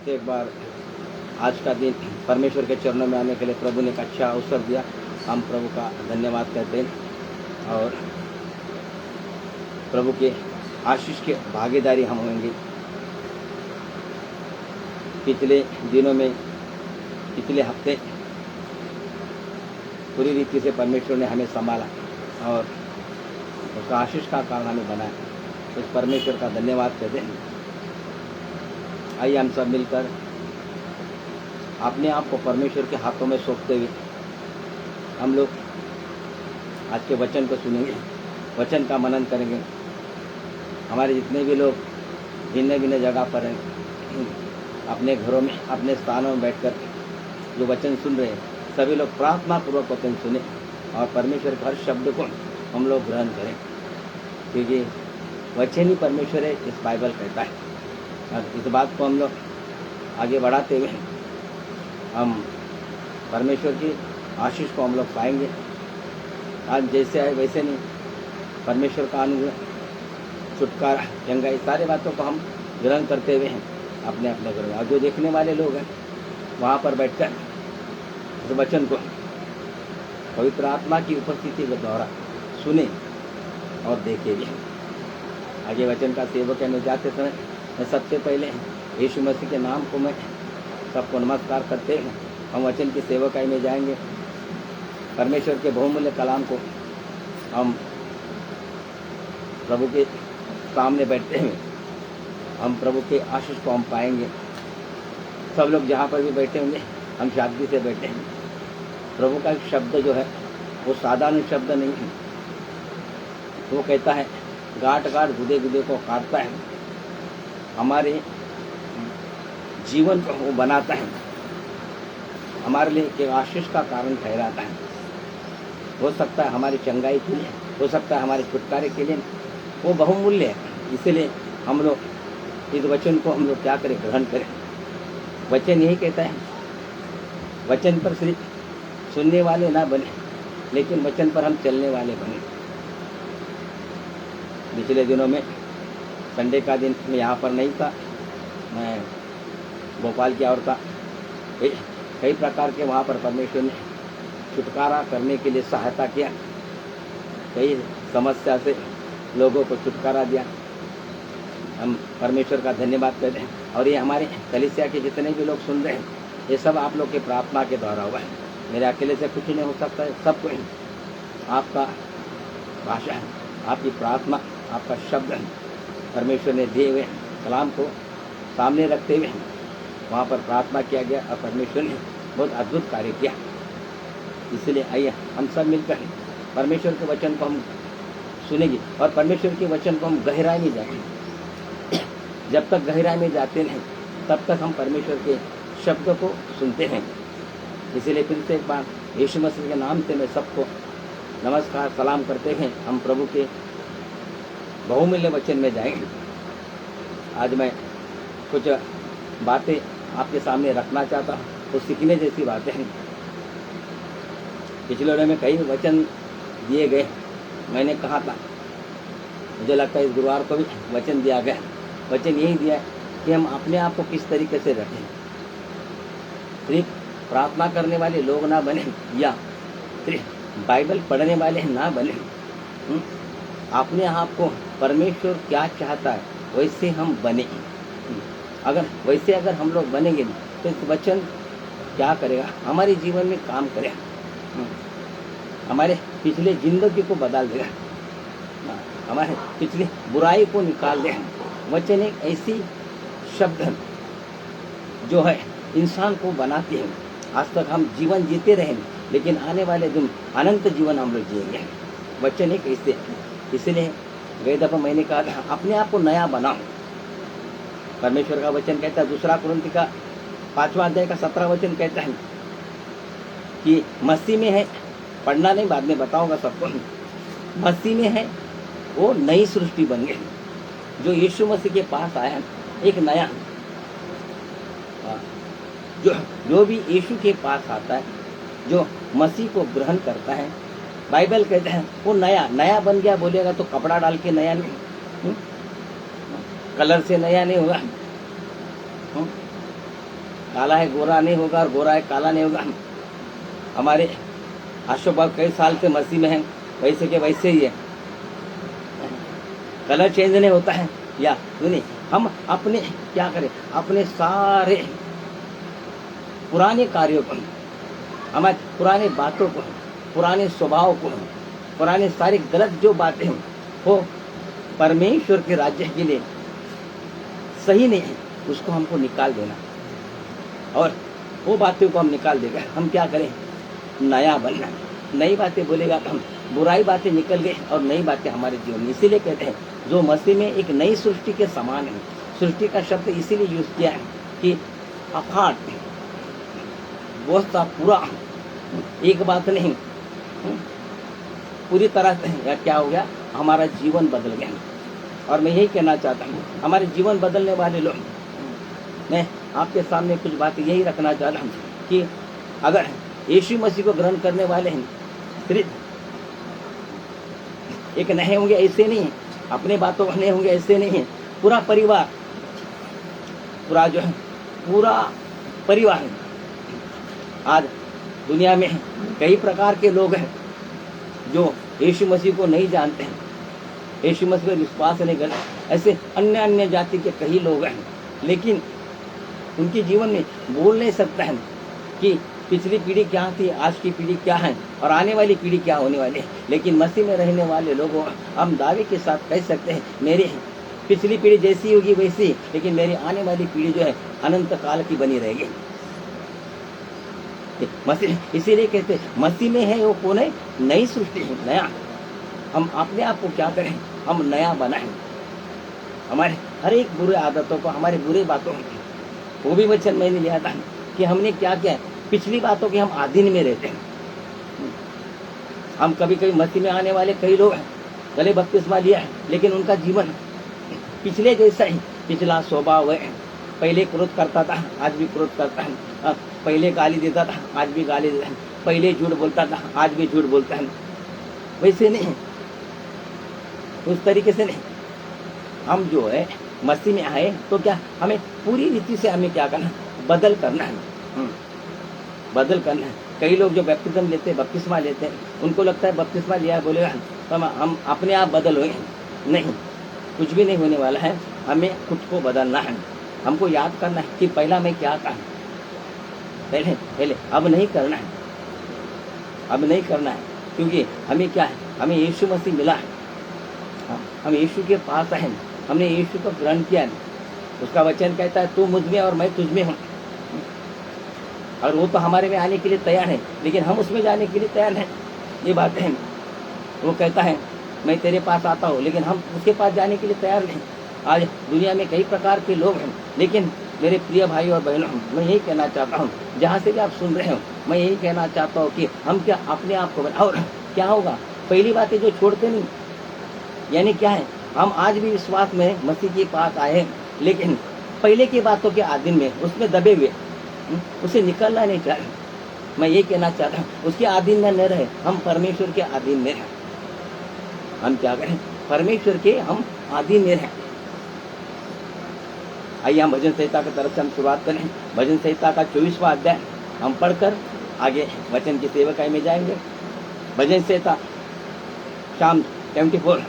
से एक बार आज का दिन परमेश्वर के चरणों में आने के लिए प्रभु ने एक अच्छा अवसर दिया। हम प्रभु का धन्यवाद करते हैं और प्रभु के आशीष के भागीदारी हम होंगे। पिछले दिनों में, पिछले हफ्ते पूरी रीति से परमेश्वर ने हमें संभाला और उसका आशीष का कारण हमें बनाया। उस परमेश्वर का धन्यवाद करते हैं। आइए हम सब मिलकर अपने आप को परमेश्वर के हाथों में सौंपते हुए हम लोग आज के वचन को सुनेंगे, वचन का मनन करेंगे। हमारे जितने भी लोग भिन्न भिन्न जगह पर हैं, अपने घरों में, अपने स्थानों में बैठकर जो वचन सुन रहे हैं, सभी लोग प्रार्थना पूर्वक वचन सुने और परमेश्वर के हर शब्द को हम लोग ग्रहण करें, क्योंकि वचन ही परमेश्वर है, इस बाइबल कहता है। और इस बात को हम लोग आगे बढ़ाते हुए हम परमेश्वर की आशीष को हम लोग पाएंगे। आज जैसे आए वैसे नहीं, परमेश्वर का अनुग्रह, छुटकारा, चंगाई, सारी बातों को हम ग्रहण करते हुए हैं अपने अपने घरों में। और जो देखने वाले लोग हैं वहाँ पर बैठकर इस वचन को पवित्र आत्मा की उपस्थिति के द्वारा सुने और देखे भी। आगे वचन का सेवक में जाते समय मैं सबसे पहले यीशु मसीह के नाम को मैं सबको नमस्कार करते हैं। हम वचन की सेवकाई में जाएंगे। परमेश्वर के बहुमूल्य कलाम को हम प्रभु के सामने बैठते हैं, हम प्रभु के आशीष को हम पाएंगे। सब लोग जहाँ पर भी बैठे होंगे हम शांति से बैठे हैं। प्रभु का शब्द जो है वो साधारण शब्द नहीं है। वो कहता है गांठ गांठ गुदे गुदे को काटता है, हमारे जीवन को वो बनाता है, हमारे लिए एक आशीष का कारण ठहराता है। हो सकता है हमारी चंगाई के लिए, हो सकता है हमारे छुटकारे के लिए, वो बहुमूल्य है। इसलिए हम लोग इस वचन को हम लोग क्या करें, ग्रहण करें। वचन यही कहता है, वचन पर सिर्फ सुनने वाले ना बने, लेकिन वचन पर हम चलने वाले बने। पिछले दिनों में संडे का दिन मैं यहाँ पर नहीं था, मैं भोपाल की ओर था। कई प्रकार के वहाँ पर परमेश्वर ने छुटकारा करने के लिए सहायता किया, कई समस्या से लोगों को छुटकारा दिया। हम परमेश्वर का धन्यवाद करते हैं। और ये हमारे कलीसिया के जितने भी लोग सुन रहे हैं, ये सब आप लोग के प्रार्थना के द्वारा हुआ है। मेरे अकेले से कुछ नहीं हो सकता है। सब कुछ आपका भाषा है, आपकी प्रार्थना, आपका शब्द है। परमेश्वर ने दिए हुए कलाम को सामने रखते हुए वहाँ पर प्रार्थना किया गया और परमेश्वर ने बहुत अद्भुत कार्य किया। इसलिए आइए हम सब मिलकर परमेश्वर के वचन को हम सुनेंगे और परमेश्वर के वचन को हम गहराई में जाएंगे। जब तक गहराई में जाते हैं तब तक हम परमेश्वर के शब्द को सुनते हैं। इसीलिए फिर से एक बार यीशु मसीह के नाम से मैं सबको नमस्कार सलाम करते हैं। हम प्रभु के बहुमूल्य वचन में जाएंगे। आज मैं कुछ बातें आपके सामने रखना चाहता हूँ, तो सीखने जैसी बातें हैं। पिछले दिनों में कई वचन दिए गए। मैंने कहा था, मुझे लगता है इस गुरुवार को भी वचन दिया गया। वचन यही दिया कि हम अपने आप को किस तरीके से रखें। सिर्फ प्रार्थना करने वाले लोग ना बने या सिर्फ बाइबल पढ़ने वाले ना बने। अपने आप को परमेश्वर क्या चाहता है वैसे हम बने। अगर हम लोग बनेंगे तो इस वचन क्या करेगा, हमारे जीवन में काम करेगा, हमारे पिछले जिंदगी को बदल देगा, हमारे पिछले बुराई को निकाल देगा। वचन एक ऐसी शब्द है जो है इंसान को बनाती है। आज तक हम जीवन जीते रहे, लेकिन आने वाले दिन अनंत जीवन हम लोग जिएंगे। वचन एक ऐसे, इसलिए गए दफा मैंने कहा था अपने आप को नया बनाओ। परमेश्वर का वचन कहता है, दूसरा कुरिन्थी का 5वां अध्याय का 17 वचन कहता है कि मसीह में है, पढ़ना नहीं बाद में बताऊंगा सबको, मसीह में है वो नई सृष्टि बन गई। जो यीशु मसीह के पास आया, एक नया, जो भी यीशु के पास आता है, जो मसीह को ग्रहण करता है, बाइबल कहता है वो नया बन गया। बोलेगा तो कपड़ा डाल के नया नहीं, कलर से नया नहीं होगा, काला है गोरा नहीं होगा और गोरा है काला नहीं होगा। हमारे अशोक कई साल से मसीह में हैं, वैसे के वैसे ही है, कलर चेंज नहीं होता है। या नहीं, हम अपने क्या करें, अपने सारे पुराने कार्यों को, हमारे पुराने बातों को, पुराने स्वभाव को, पुराने सारे गलत जो बातें हैं वो परमेश्वर के राज्य के लिए सही नहीं है, उसको हमको निकाल देना। और वो बातों को हम निकाल देगा, हम क्या करें, नया बनना। नई बातें बोलेगा तो हम, बुराई बातें निकल गई और नई बातें हमारे जीवन में। इसीलिए कहते हैं जो मसीह में एक नई सृष्टि के समान है। सृष्टि का शब्द इसीलिए यूज किया है कि अफाट वो सा पूरा, एक बात नहीं, पूरी तरह से या क्या हो गया, हमारा जीवन बदल गया। और मैं यही कहना चाहता हूँ, हमारे जीवन बदलने वाले लोग, मैं आपके सामने कुछ बातें यही रखना चाहता हूँ कि अगर यीशु मसीह को ग्रहण करने वाले हैं, सिर्फ एक नहीं होंगे ऐसे नहीं है, अपने बातों में नहीं होंगे ऐसे नहीं है, पूरा परिवार, पूरा जो है पूरा परिवार है। आज दुनिया में कई प्रकार के लोग हैं जो यीशु मसीह को नहीं जानते हैं, यीशु मसीह पर विश्वास नहीं करते। ऐसे अन्य अन्य जाति के कई लोग हैं, लेकिन उनके जीवन में बोल नहीं सकता है कि पिछली पीढ़ी क्या थी, आज की पीढ़ी क्या है और आने वाली पीढ़ी क्या होने वाली है। लेकिन मसीह में रहने वाले लोगों, हम दावे के साथ कह सकते हैं मेरी पिछली पीढ़ी जैसी होगी वैसी, लेकिन मेरी आने वाली पीढ़ी जो है अनंत काल की बनी रहेगी। मसीह, इसीलिए कहते हैं मसीह में है वो कौन है, नई सृष्टि है, नया। हम अपने आप को क्या करें, हम नया बनाएं। हमारे हर एक बुरे आदतों को, हमारे बुरे बातों को, वो भी वचन मैंने लिया था कि हमने क्या किया, पिछली बातों के हम अधीन में रहते हैं। हम कभी कभी मसीह में आने वाले कई लोग हैं, भले बपतिस्मा लिया है, लेकिन उनका जीवन पिछले जैसा ही, पिछला स्वभाव है। पहले क्रोध करता था, आज भी क्रोध करता है। पहले गाली देता था, आज भी गाली देता है। पहले झूठ बोलता था, आज भी झूठ बोलता है। वैसे नहीं, उस तरीके से नहीं। हम जो है मसीह में आए तो क्या हमें पूरी रीति से हमें क्या करना, बदल करना है, बदल करना है। कई लोग जो बपतिस्मा लेते हैं, बपतिस्मा लेते हैं, उनको लगता है बपतिस्मा लिया बोलेगा तो हम अपने आप बदल हुए। नहीं, कुछ भी नहीं होने वाला है। हमें खुद को बदलना है। हमको याद करना है कि पहला मैं क्या था, पहले अब नहीं करना है, अब नहीं करना है। क्योंकि हमें क्या है, हमें यीशु मसीह मिला है, हम यीशु के पास हैं, हमने यीशु को ग्रहण किया है। उसका वचन कहता है तू मुझ में और मैं तुझ में हूँ। और वो तो हमारे में आने के लिए तैयार है, लेकिन हम उसमें जाने के लिए तैयार हैं। ये बात है। वो कहता है मैं तेरे पास आता हूँ, लेकिन हम उसके पास जाने के लिए तैयार नहीं। आज दुनिया में कई प्रकार के लोग हैं, लेकिन मेरे प्रिय भाई और बहनों, मैं यही कहना चाहता हूँ, जहाँ से भी आप सुन रहे हो, मैं यही कहना चाहता हूँ कि हम क्या अपने आप को और क्या होगा, पहली बातें जो छोड़ते नहीं, यानी क्या है, हम आज भी विश्वास में मसीह के पास आए, लेकिन पहले की बातों के आधीन में, उसमें दबे हुए, उसे निकलना नहीं चाहिए। मैं ये कहना चाहता हूँ, उसके अधीन में न रहे, हम परमेश्वर के अधीन में रहें। हम क्या करें, परमेश्वर के हम अधीन में रहें। आइए हम भजन संहिता की तरफ से हम शुरुआत करें। भजन संहिता का 24वां अध्याय हम पढ़कर आगे वचन की सेवकाई में जाएंगे। भजन संहिता शाम 74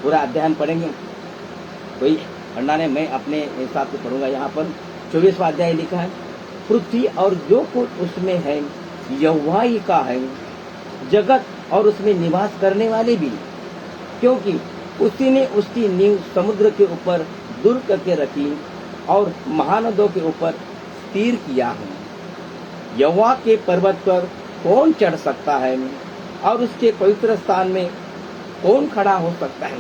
पूरा अध्ययन पढ़ेंगे। कोई पढ़ना नहीं, मैं अपने हिसाब से पढ़ूंगा। यहाँ पर 24वां अध्याय लिखा है, पृथ्वी और जो कुछ उसमें है यहोवा ही का है, जगत और उसमें निवास करने वाले भी, क्योंकि उसी ने उसकी नींव समुद्र के ऊपर दूर करके रखी और महानदों के ऊपर स्थिर किया है। यहोवा के पर्वत पर कौन चढ़ सकता है और उसके पवित्र स्थान में कौन खड़ा हो सकता है।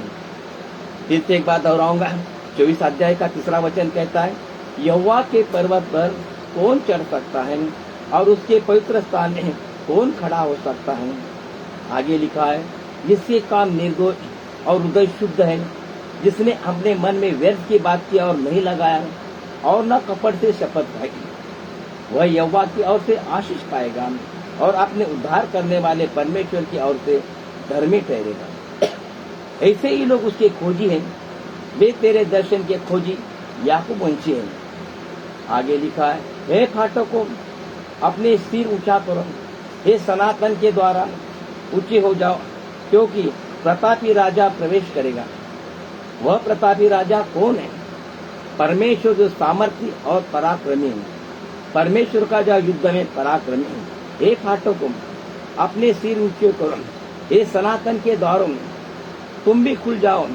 फिर से एक बात दोहराऊंगा, 24 अध्याय का 3रा वचन कहता है, यहोवा के पर्वत पर कौन चढ़ सकता है और उसके पवित्र स्थान में कौन खड़ा हो सकता है। आगे लिखा है, जिसके काम निर्दोष और हृदय शुद्ध है, जिसने अपने मन में व्यर्थ की बात की और नहीं लगाया और न कपट से शपथ खाई, वह यहोवा की ओर से आशीष पाएगा और अपने उद्धार करने वाले परमेश्वर की ओर से धर्मी ठहरेगा। ऐसे ही लोग उसके खोजी हैं, वे तेरे दर्शन के खोजी याकूब वंशी हैं। आगे लिखा है, हे खाटकों अपने सिर ऊंचा करो, हे सनातन के द्वारा ऊंचे हो जाओ, क्योंकि प्रतापी राजा प्रवेश करेगा। वह प्रतापी राजा कौन है? परमेश्वर जो सामर्थ्य और पराक्रमी है, परमेश्वर का जो युद्ध में पराक्रमी है। हे खाटकों अपने सिर ऊंचे करो, हे सनातन के द्वारों में तुम भी खुल जाओ,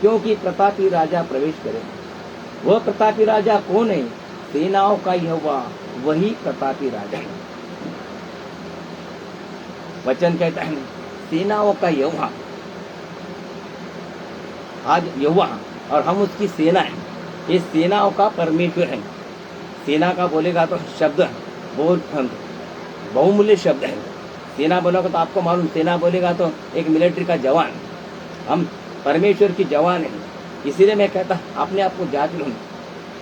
क्योंकि प्रतापी राजा प्रवेश करेगा। वह प्रतापी राजा कौन है? सेनाओं का यहोवा, वही प्रतापी राजा है। वचन कहता है सेनाओं का यहोवा। आज यहोवा और हम उसकी सेना है। ये सेनाओं का परमेश्वर है। सेना का बोलेगा तो शब्द बहुत बहुमूल्य शब्द है। सेना बोलेगा तो आपको मालूम, सेना बोलेगा तो एक मिलिट्री का जवान। हम परमेश्वर की जवान है। इसीलिए मैं कहता अपने आप को जांच लूं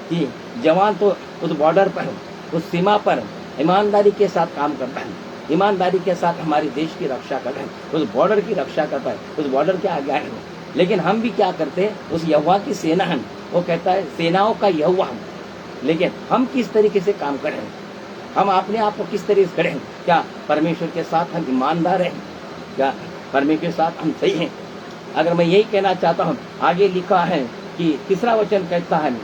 कि जवान तो उस बॉर्डर पर, उस सीमा पर ईमानदारी के साथ काम करता है, ईमानदारी के साथ हमारे देश की रक्षा करता है, उस बॉर्डर की रक्षा करता है, उस बॉर्डर के आगे है। लेकिन हम भी क्या करते हैं? उस यहोवा की सेना है। वो कहता है सेनाओं का यहोवा। लेकिन हम किस तरीके से काम करें? हम अपने आप को किस तरीके से करें? क्या परमेश्वर के साथ हम ईमानदार हैं? क्या परमेश्वर के साथ हम सही हैं? अगर मैं यही कहना चाहता हूँ, आगे लिखा है कि तीसरा वचन कहता है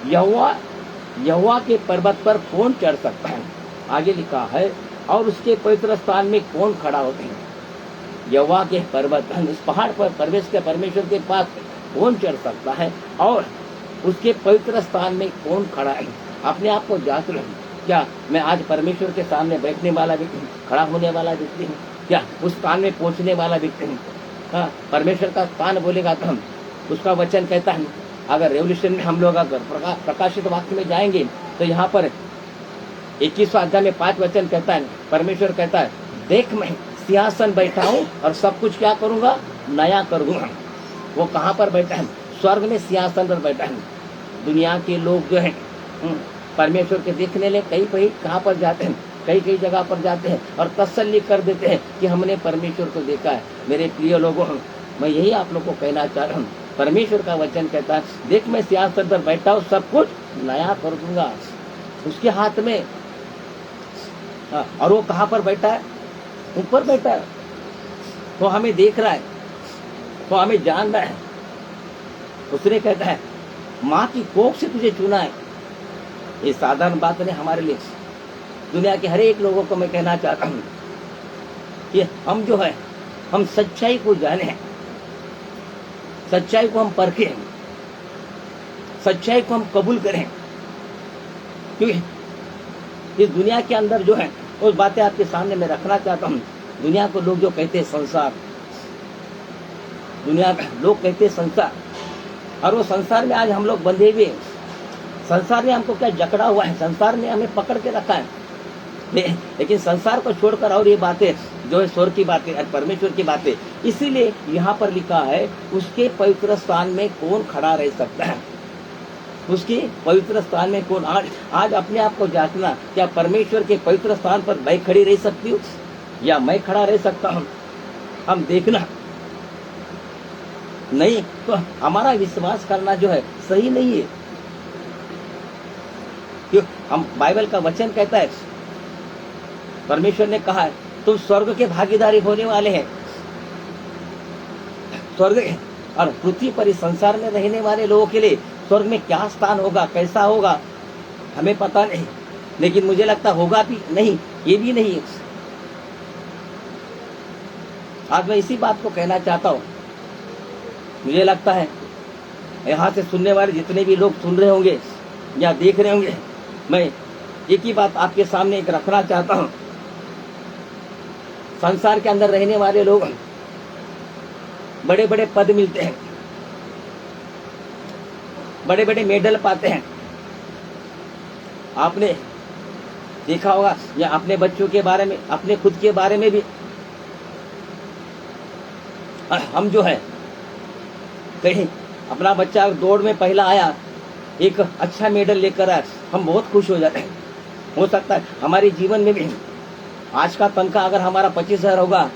यहोवा के पर्वत पर कौन चढ़ सकता है? आगे लिखा है और उसके पवित्र स्थान में कौन खड़ा होते हैं? यहोवा के पर्वत, उस पहाड़ पर परमेश्वर के पास कौन चढ़ सकता है और उसके पवित्र स्थान में कौन खड़ा है? अपने आप को जांच लो। क्या मैं आज परमेश्वर के सामने बैठने वाला व्यक्ति हूँ, खड़ा होने वाला व्यक्ति हूँ? क्या उस स्थान में पहुंचने वाला व्यक्ति हूँ? हाँ, परमेश्वर का स्थान बोलेगा तो हम, उसका वचन कहता है, अगर रेवल्यूशन में हम लोग अगर प्रकाशित वाक्य में जाएंगे तो यहाँ पर 21वां अध्याय में 5 वचन कहता है, परमेश्वर कहता है, देख मैं सिंहासन बैठा हूँ और सब कुछ क्या करूँगा? नया करूँगा। वो कहाँ पर बैठा है? स्वर्ग में सिंहासन पर बैठा है। दुनिया के लोग जो है परमेश्वर के देखने ले कई कहाँ पर जाते हैं, कई जगह पर जाते हैं और तसल्ली कर देते हैं कि हमने परमेश्वर को देखा है। मेरे प्रिय लोगों, मैं यही आप लोग को कहना चाह रहा हूँ, परमेश्वर का वचन कहता है, देख मैं सिंहासन पर बैठा हूँ, सब कुछ नया कर दूंगा। उसके हाथ में, और वो कहाँ पर बैठा है? ऊपर बैठा है। तो हमें देख रहा है, तो हमें जान रहा है। उसने कहता है, माँ की कोख से तुझे चुना है। ये साधारण बात नहीं हमारे लिए। दुनिया के हर एक लोगों को मैं कहना चाहता हूँ कि हम जो है, हम सच्चाई को जाने, सच्चाई को हम परखें, सच्चाई को हम कबूल करें। क्योंकि इस दुनिया के अंदर जो है उस बातें आपके सामने मैं रखना चाहता हूँ। दुनिया को लोग जो कहते हैं संसार, दुनिया का लोग कहते हैं संसार, और वो संसार में आज हम लोग बंधे हुए। संसार ने हमको क्या जकड़ा हुआ है, संसार ने हमें पकड़ के रखा है। लेकिन संसार को छोड़कर और ये बातें जो है स्वर्ग की बातें, परमेश्वर की बातें, इसीलिए यहाँ पर लिखा है, उसके पवित्र स्थान में कौन खड़ा रह सकता है? उसके पवित्र स्थान में कौन? आज अपने आप को जांचना, क्या परमेश्वर के पवित्र स्थान पर मैं खड़ी रह सकती हूँ या मैं खड़ा रह सकता हूँ? हम देखना, नहीं तो हमारा विश्वास करना जो है सही नहीं है। क्यों? हम बाइबल का वचन कहता है, परमेश्वर ने कहा है, तुम स्वर्ग के भागीदारी होने वाले हैं। स्वर्ग और पृथ्वी पर इस संसार में रहने वाले लोगों के लिए स्वर्ग में क्या स्थान होगा, कैसा होगा, हमें पता नहीं। लेकिन मुझे लगता होगा भी नहीं, ये भी नहीं। आज मैं इसी बात को कहना चाहता हूँ। मुझे लगता है यहाँ से सुनने वाले जितने भी लोग सुन रहे होंगे या देख रहे होंगे, मैं एक ही बात आपके सामने एक रखना चाहता हूँ। संसार के अंदर रहने वाले लोग बड़े बड़े पद मिलते हैं, बड़े बड़े मेडल पाते हैं। आपने देखा होगा, या अपने बच्चों के बारे में, अपने खुद के बारे में भी, हम जो है कहीं अपना बच्चा दौड़ में पहला आया, एक अच्छा मेडल लेकर आया, हम बहुत खुश हो जाते हैं। हो सकता है हमारे जीवन में भी आज का तनख्वाह अगर हमारा 25,000 होगा,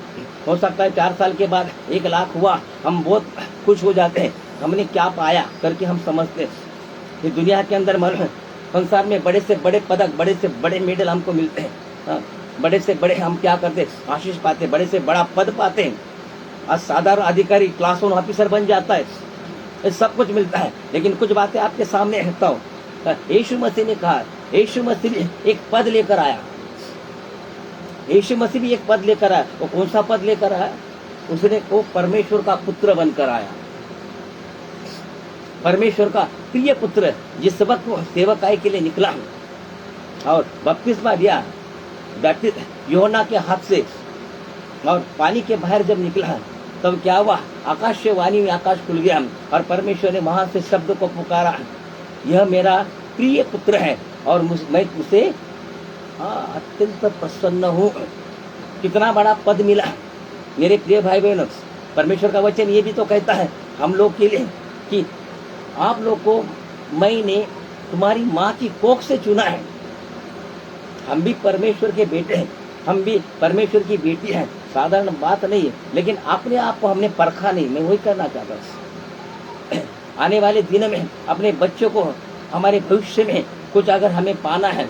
हो सकता है 4 साल के बाद 1 लाख हुआ, हम बहुत खुश हो जाते हैं। हमने क्या पाया करके हम समझते हैं। ये दुनिया के अंदर संसार में बड़े से बड़े पदक, बड़े से बड़े मेडल हमको मिलते हैं। हाँ, बड़े से बड़े हम क्या करते, आशीष पाते, बड़े से बड़ा पद पाते हैं। आज साधारण अधिकारी, क्लास 1 ऑफिसर बन जाता है, ये सब कुछ मिलता है। लेकिन कुछ बातें आपके सामने रखता हूँ। यीशु मसीह ने कहा, यीशु मसीह भी एक पद लेकर आया। यीशु मसीह भी एक पद लेकर आया। वो कौन सा पद लेकर आया? उसने वो परमेश्वर का पुत्र बनकर आया, परमेश्वर का प्रिय पुत्र, जिस वक्त वो सेवकाई के लिए निकला और बपतिस्मा दिया यूहन्ना के हाथ से, और पानी के बाहर जब निकला तब क्या हुआ? आकाश से वाणी में आकाश खुल गया और परमेश्वर ने वहां से शब्द को पुकारा, यह मेरा प्रिय पुत्र है और मैं उसे अत्यंत प्रसन्न हूँ। कितना बड़ा पद मिला मेरे प्रिय भाई बहनों। परमेश्वर का वचन ये भी तो कहता है हम लोग के लिए कि आप लोग को मैंने तुम्हारी माँ की कोख से चुना है। हम भी परमेश्वर के बेटे हैं, हम भी परमेश्वर की बेटी हैं। साधारण बात नहीं है, लेकिन अपने आप को हमने परखा नहीं। मैं वही करना चाहता हूँ। आने वाले दिन में अपने बच्चों को, हमारे भविष्य में कुछ अगर हमें पाना है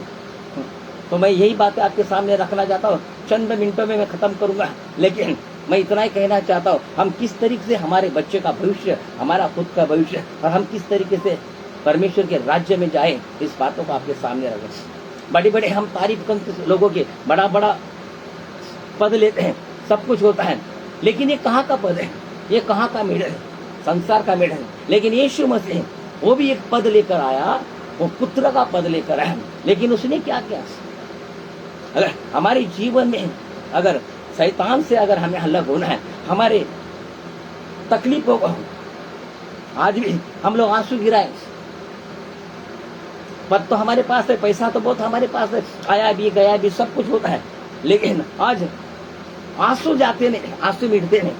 तो मैं यही बात आपके सामने रखना चाहता हूँ। चंद मिनटों में मैं खत्म करूंगा, लेकिन मैं इतना ही कहना चाहता हूँ, हम किस तरीके से हमारे बच्चे का भविष्य, हमारा खुद का भविष्य, और हम किस तरीके से परमेश्वर के राज्य में जाएं, इस बातों को आपके सामने रखें। बड़े बड़े हम तारीफ करते लोगों के, बड़ा बड़ा पद लेते हैं, सब कुछ होता है, लेकिन ये कहाँ का पद है? ये कहाँ का मेडल है? संसार का मेडल है। लेकिन यीशु मसीह वो भी एक पद लेकर आया, वो पुत्र का पद लेकर आया। लेकिन उसने क्या किया? अगर हमारे जीवन में अगर शैतान से अगर हमें अलग होना है, हमारे तकलीफों को, आज भी हम लोग आंसू गिराए, पद तो हमारे पास है, पैसा तो बहुत हमारे पास है, आया भी गया भी सब कुछ होता है, लेकिन आज आंसू जाते नहीं, आंसू मिटते नहीं।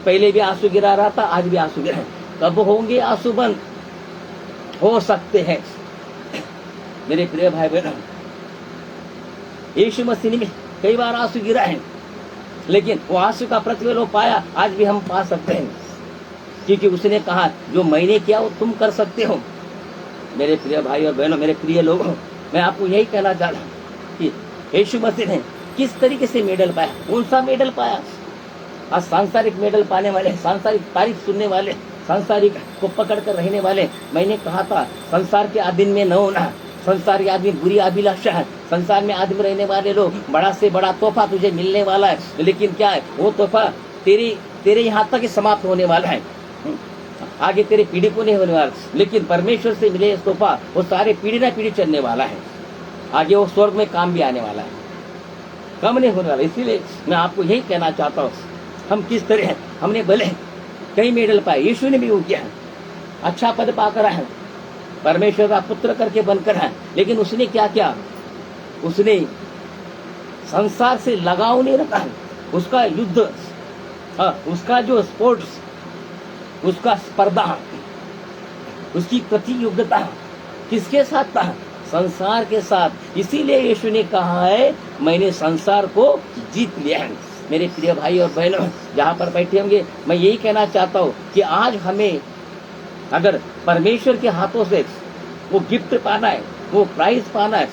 पहले भी आंसू गिरा रहा था, आज भी आंसू गिरा। कब होंगे आंसू बंद? हो सकते हैं। मेरे प्रिय भाई बहनों, यीशु मसीह ने भी कई बार आंसू गिरा है, लेकिन वो आंसू का प्रतिफल वो पाया। आज भी हम पा सकते हैं, क्योंकि उसने कहा जो मैंने किया वो तुम कर सकते हो। मेरे प्रिय भाई और बहनों, मेरे प्रिय लोगों, मैं आपको यही कहना चाहता हूँ कि यीशु मसीह ने किस तरीके से मेडल पाया। कौन सा मेडल पाया? आज सांसारिक मेडल पाने वाले, सांसारिक तारीफ सुनने वाले, सांसारिक को पकड़ कर रहने वाले, मैंने कहा था संसार के आदमी में न होना। संसार के आदमी बुरी अभिलाषा है। संसार में आदमी रहने वाले लोग, बड़ा से बड़ा तोहफा तुझे मिलने वाला है, लेकिन क्या है वो तोहफा तेरे यहाँ तक ही समाप्त होने वाला है, आगे तेरे पीढ़ी को नहीं होने वाला। लेकिन परमेश्वर से मिले तोहफा वो सारे पीढ़ी ना पीढ़ी चलने वाला है, आगे वो स्वर्ग में काम भी आने वाला है, कम नहीं होने वाला। इसीलिए मैं आपको यही कहना चाहता हूँ, हम किस तरह, हमने भले कई मेडल पाए, यीशु ने भी वो किया, अच्छा पद पाकर है, परमेश्वर का पुत्र करके बनकर है, लेकिन उसने क्या किया? उसने संसार से लगाव नहीं रखा है। उसका युद्ध, उसका जो स्पोर्ट्स, उसका स्पर्धा, उसकी प्रतियोगिता किसके साथ था? संसार के साथ। इसीलिए यीशु ने कहा है मैंने संसार को जीत लिया है। मेरे प्रिय भाई और बहनों, जहाँ पर बैठे होंगे, मैं यही कहना चाहता हूँ कि आज हमें अगर परमेश्वर के हाथों से वो गिफ्ट पाना है, वो प्राइज पाना है,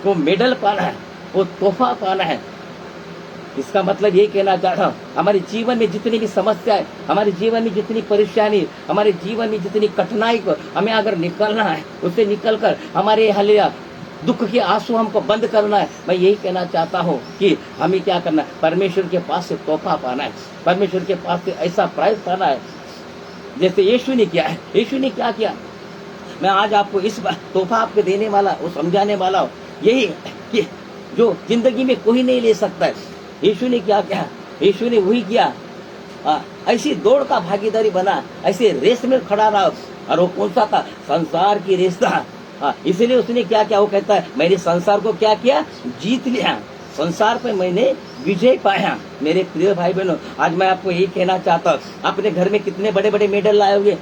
वो मेडल पाना है, वो तोहफा पाना है, इसका मतलब यही कहना चाहता हूँ, हमारे जीवन में जितनी भी समस्या है, हमारे जीवन में जितनी परेशानी, हमारे जीवन में जितनी कठिनाई को हमें अगर निकलना है, उससे निकलकर हमारे हलिया दुख के आंसू हमको बंद करना है। मैं यही कहना चाहता हूँ कि हमें क्या करना है? परमेश्वर के पास से तोहफा पाना है, परमेश्वर के पास से ऐसा प्राइज पाना है जैसे यीशु ने किया है। यीशु ने क्या किया? मैं आज आपको इस तोहफा आपको देने वाला, वो समझाने वाला हूँ, यही कि जो जिंदगी में कोई नहीं ले सकता है। यीशु ने क्या किया? यीशु ने वही किया, ऐसी दौड़ का भागीदारी बना, ऐसे रेस में खड़ा रहा, और वो कौन सा था? संसार की रेस था। इसलिए उसने क्या किया? वो कहता है मैंने संसार को क्या किया? जीत लिया, संसार पे मैंने विजय पाया। मेरे प्रिय भाई बहनों, आज मैं आपको यही कहना चाहता हूँ, अपने घर में कितने बड़े बड़े मेडल लाए होंगे,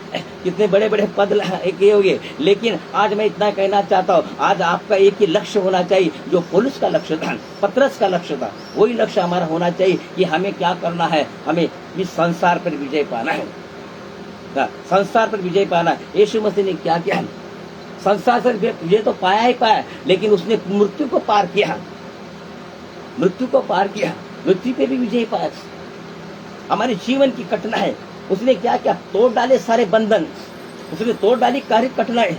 कितने बड़े बड़े पद किए होंगे, लेकिन आज मैं इतना कहना चाहता हूँ, आज आपका एक ही लक्ष्य होना चाहिए, जो पौलुस का लक्ष्य था, पतरस का लक्ष्य था, वही लक्ष्य हमारा होना चाहिए कि हमें क्या करना है? हमें इस संसार पर विजय पाना है, संसार पर विजय पाना। यीशु मसीह ने क्या किया? संसार से विजय तो पाया ही पाया, लेकिन उसने मृत्यु को पार किया, मृत्यु को पार किया, मृत्यु पे भी विजय पाया। हमारे जीवन की कठिनाई उसने क्या क्या तोड़ डाले, सारे बंधन उसने तोड़ डाली, कार्य कठिनाई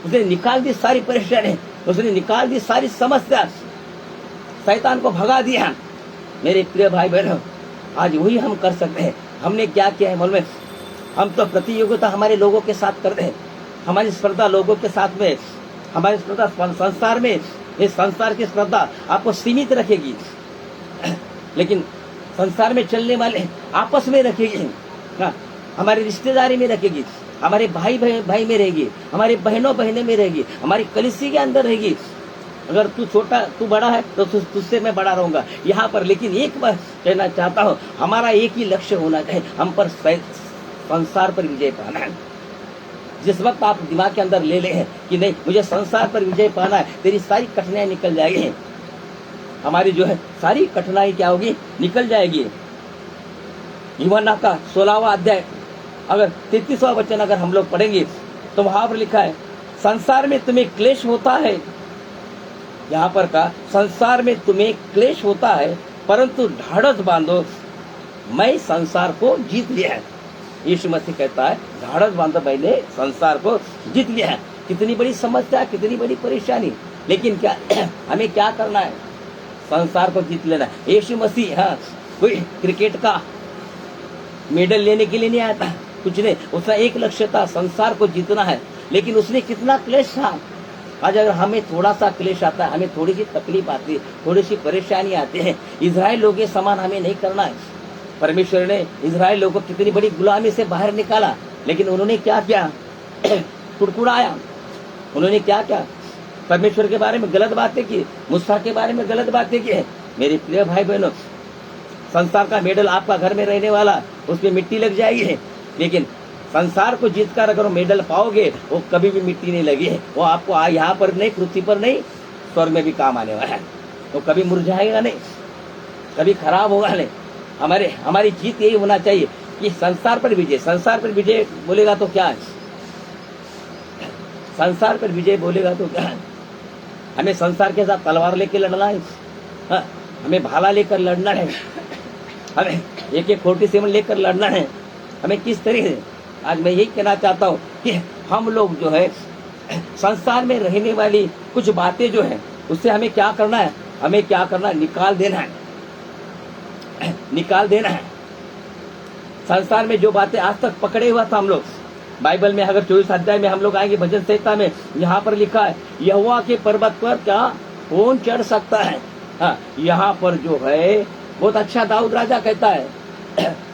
उसने निकाल दी, सारी परेशानी उसने निकाल दी, सारी समस्या, शैतान को भगा दिया। मेरे प्रिय भाई बहनों, आज वही हम कर सकते हैं। हमने क्या किया है मालूम है? हम तो प्रतियोगिता हमारे लोगों के साथ करते हैं, हमारी स्पर्धा लोगों के साथ में, हमारी स्पर्धा संसार में। इस संसार की स्पर्धा आपको सीमित रखेगी, लेकिन संसार में चलने वाले आपस में रखेगी, हमारी रिश्तेदारी में रखेगी, हमारे भाई भाई में रहेगी, हमारी बहनों बहने में रहेगी, हमारी कलिसी के अंदर रहेगी। अगर तू छोटा तू बड़ा है तो तुझसे मैं बड़ा रहूंगा यहाँ पर। लेकिन एक बार कहना चाहता हूँ, हमारा एक ही लक्ष्य होना चाहिए, हम पर संसार पर विजय पाना है। जिस वक्त आप दिमाग के अंदर ले हैं कि नहीं मुझे संसार पर विजय पाना है, तेरी सारी कठिनाई निकल जाएगी, हमारी जो है सारी कठिनाई क्या होगी, निकल जाएगी। यूहन्ना का 16वां अध्याय अगर 33वां वचन अगर हम लोग पढ़ेंगे तो वहां पर लिखा है, संसार में तुम्हें क्लेश होता है। यहाँ पर का संसार में तुम्हें क्लेश होता है, परंतु ढाढ़स बांधो, मैं संसार को जीत लिया है। यीशु मसीह कहता है ढाढ़स बांधो, मैंने संसार को जीत लिया है। कितनी बड़ी समस्या, कितनी बड़ी परेशानी, लेकिन क्या हमें क्या करना है? संसार को जीत लेना है। यीशु मसीह कोई क्रिकेट का मेडल लेने के लिए नहीं आया था, कुछ नहीं, उसका एक लक्ष्य था, संसार को जीतना है। लेकिन उसने कितना क्लेश था। आज अगर हमें थोड़ा सा क्लेश आता है, हमें थोड़ी सी तकलीफ आती है, थोड़ी सी परेशानी आती है, इजराइल लोगों के समान हमें नहीं करना है। परमेश्वर ने इजराइल लोगों को कितनी बड़ी गुलामी से बाहर निकाला, लेकिन उन्होंने क्या किया? कुड़कुड़ाया। उन्होंने क्या किया? परमेश्वर के बारे में गलत बातें की, मूसा के बारे में गलत बातें की। मेरे प्रिय भाई बहनों, संसार का मेडल आपका घर में रहने वाला, उसमें मिट्टी लग जाएगी, लेकिन संसार को जीतकर अगर मेडल पाओगे, वो कभी भी मिट्टी नहीं लगी है। वो आपको यहाँ पर नहीं, पृथ्वी पर नहीं, स्वर्ग में भी काम आने वाला है। वो कभी मुरझाएगा नहीं, कभी खराब होगा नहीं। हमारी जीत यही होना चाहिए कि संसार पर विजय। संसार पर विजय बोलेगा तो क्या है? संसार पर विजय बोलेगा तो क्या है? हमें संसार के साथ तलवार लेकर लड़ना है, हमें भाला लेकर लड़ना है, हमें AK-47 लेकर लड़ना है, हमें किस तरीके से? आज मैं यही कहना चाहता हूँ कि हम लोग जो है संसार में रहने वाली कुछ बातें जो है उससे हमें क्या करना है? हमें क्या करना है? निकाल देना है, निकाल देना है। संसार में जो बातें आज तक पकड़े हुआ था हम लोग, बाइबल में अगर 24 अध्याय में हम लोग आएंगे, भजन संहिता में यहाँ पर लिखा है, यहोवा के पर्वत पर क्या कौन चढ़ सकता है? यहाँ पर जो है बहुत अच्छा दाऊद राजा कहता है,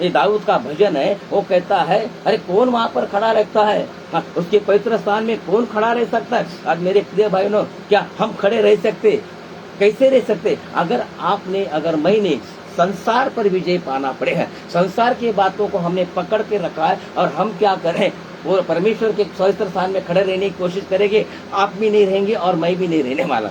ये दाऊद का भजन है, वो कहता है अरे कौन वहाँ पर खड़ा रहता है? उसके पवित्र स्थान में कौन खड़ा रह सकता है? आज मेरे प्रिय भाइयों, क्या हम खड़े रह सकते? कैसे रह सकते? अगर मैंने संसार पर विजय पाना पड़ेगा। संसार की बातों को हमने पकड़ के रखा है, और हम क्या करें? वो परमेश्वर के पवित्र स्थान में खड़े रहने की कोशिश करेंगे, आप भी नहीं रहेंगे और मैं भी नहीं रहने वाला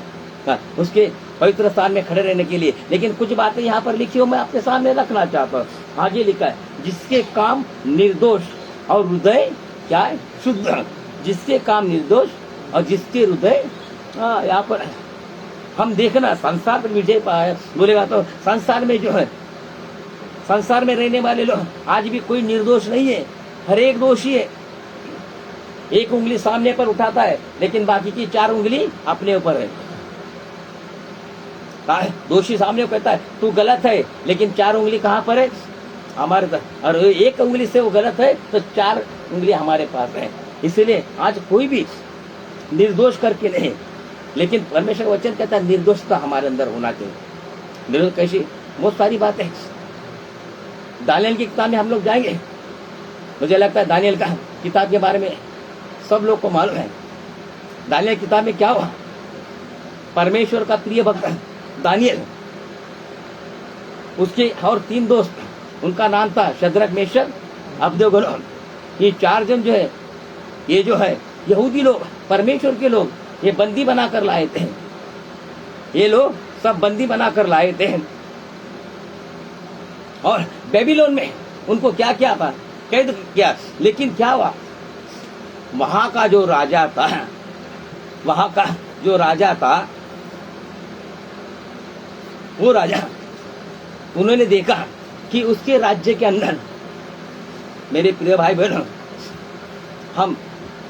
उसके पवित्र स्थान में खड़े रहने के लिए। लेकिन कुछ बातें यहाँ पर लिखी हो, मैं आपके सामने रखना चाहता हूँ। आगे लिखा है, जिसके काम निर्दोष और हृदय क्या है? शुद्ध। जिसके काम निर्दोष और जिसके हृदय, यहाँ पर हम देखना संसार पर विजय पाया बोलेगा तो संसार में जो है, संसार में रहने वाले लोग आज भी कोई निर्दोष नहीं है, हर एक दोषी है। एक उंगली सामने पर उठाता है, लेकिन बाकी की 4 उंगली अपने ऊपर है। दोषी सामने कहता है तू गलत है, लेकिन 4 उंगली कहाँ पर है? हमारे पास। और एक उंगली से वो गलत है तो 4 उंगली हमारे पास है। इसलिए आज कोई भी निर्दोष करके नहीं, लेकिन परमेश्वर का वचन कहता है निर्दोषता हमारे अंदर होना चाहिए। निर्दोष कैसी? बहुत सारी बातें। दानियल की किताब में हम लोग जाएंगे, मुझे लगता है दानियल का किताब के बारे में सब लोग को मालूम है। दानियल किताब में क्या हुआ? परमेश्वर का प्रिय भक्त दानियल, उसके और 3 दोस्त, उनका नाम था शद्रक, मेशक, अबेदनगो। ये 4 जन जो है, ये जो है यहूदी लोग, परमेश्वर के लोग, ये बंदी बनाकर लाए थे। ये लोग सब बंदी बनाकर लाए थे, और बेबीलोन में उनको क्या किया था? कैद किया। लेकिन क्या हुआ? वहां का जो राजा था, वहां का जो राजा था, वो राजा, उन्होंने देखा कि उसके राज्य के अंदर, मेरे प्रिय भाई बहनों, हम